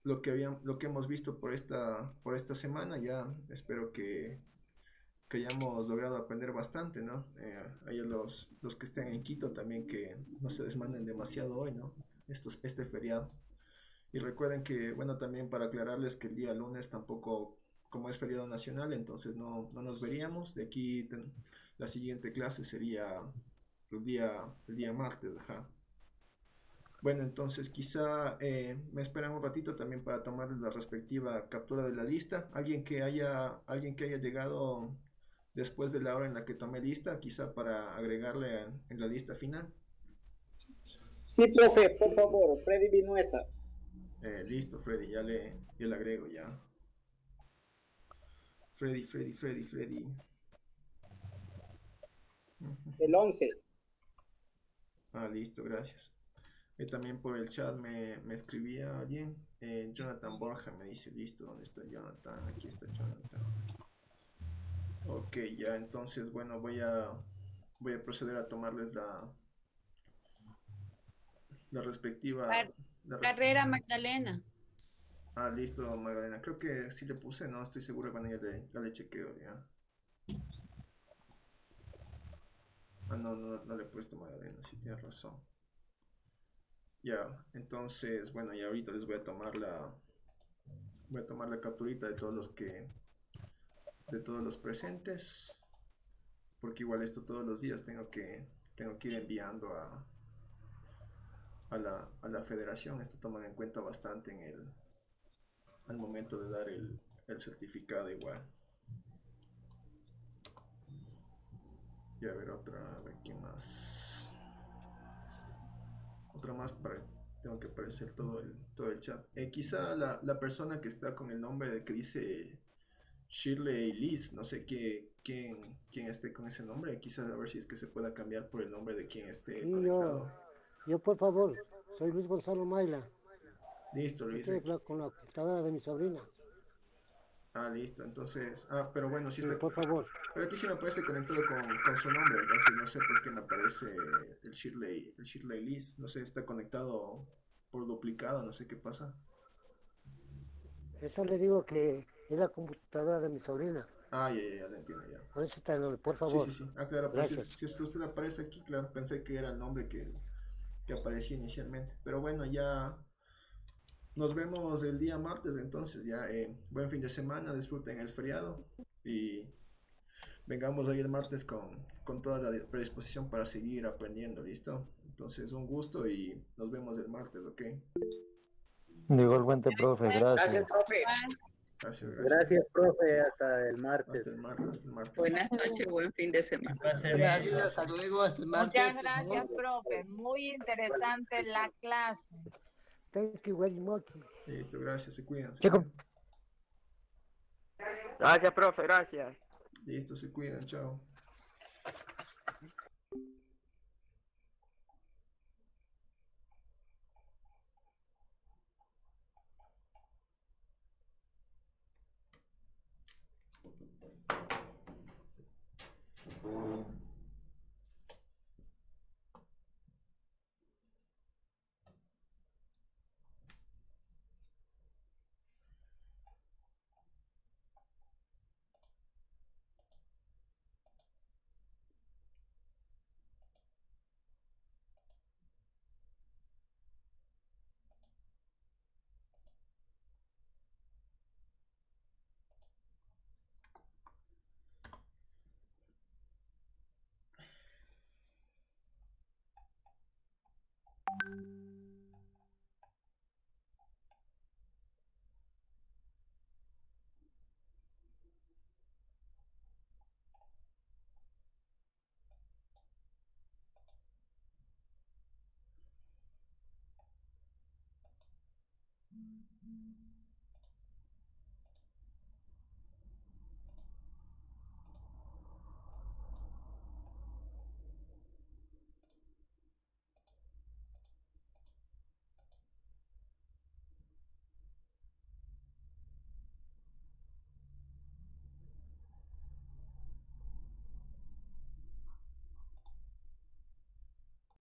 lo que hemos visto por esta semana. Ya espero que hayamos logrado aprender bastante, ¿no? Hay los que estén en Quito también que no se desmanden demasiado hoy, ¿no? Este feriado. Y recuerden que, bueno, también para aclararles que el día lunes tampoco, como es feriado nacional, entonces no nos veríamos. De aquí la siguiente clase sería el día martes, ajá. Bueno, entonces quizá me esperan un ratito también para tomar la respectiva captura de la lista. Alguien que haya llegado después de la hora en la que tomé lista, quizá para agregarle en la lista final. Sí, profe, por favor, Freddy Vinuesa. Listo, Freddy, ya le agrego ya. Freddy. El 11. Listo, gracias. También por el chat me escribía alguien. Jonathan Borja me dice, listo, ¿dónde está Jonathan? Aquí está Jonathan. Ok. Ok, ya, entonces, bueno, voy a proceder a tomarles la respectiva... Carrera Magdalena. Ah, listo, Magdalena. Creo que sí le puse, no estoy seguro. Bueno, ya le chequeo, ya. Ah, no le he puesto Magdalena, sí tienes razón. Ya, entonces, bueno, y ahorita les voy a tomar la capturita de de todos los presentes, porque igual esto todos los días tengo que ir enviando a la federación. Esto toman en cuenta bastante al momento de dar el certificado igual. Y a ver a ver quién más. Otra más tengo que aparecer todo el chat. Quizá la persona que está con el nombre de que dice Shirley Liz, no sé quién esté con ese nombre, quizá a ver si es que se pueda cambiar por el nombre de quien esté Sí, conectado. yo por favor, soy Luis Gonzalo Maila. Listo, Luis. Con la computadora de mi sobrina. Ah, listo, entonces, pero bueno, sí Sí, está. por favor. Pero aquí sí me aparece conectado con su nombre, entonces no sé por qué me aparece el Shirley Liz, no sé, está conectado por duplicado, no sé qué pasa. Eso le digo que es la computadora de mi sobrina. Ah, ya, lo entiendo ya. Por eso está el nombre, por favor. Sí. Ah, claro, pues Gracias. si usted aparece aquí, claro, pensé que era el nombre que aparecía inicialmente. Pero bueno, ya nos vemos el día martes, entonces ya buen fin de semana, disfruten el feriado y vengamos ahí el martes con toda la predisposición para seguir aprendiendo, ¿listo? Entonces un gusto y nos vemos el martes, ¿ok? Igualmente, profe, gracias. Gracias, profe. Gracias, profe. Hasta el martes. Hasta el martes. Buenas noches, buen fin de semana. Gracias, hasta luego, hasta el martes. Muchas gracias, profe. Muy interesante la clase. Thank you very much. Listo, gracias, se cuidan. Gracias, profe, gracias. Listo, se cuidan, chao. Mm-hmm.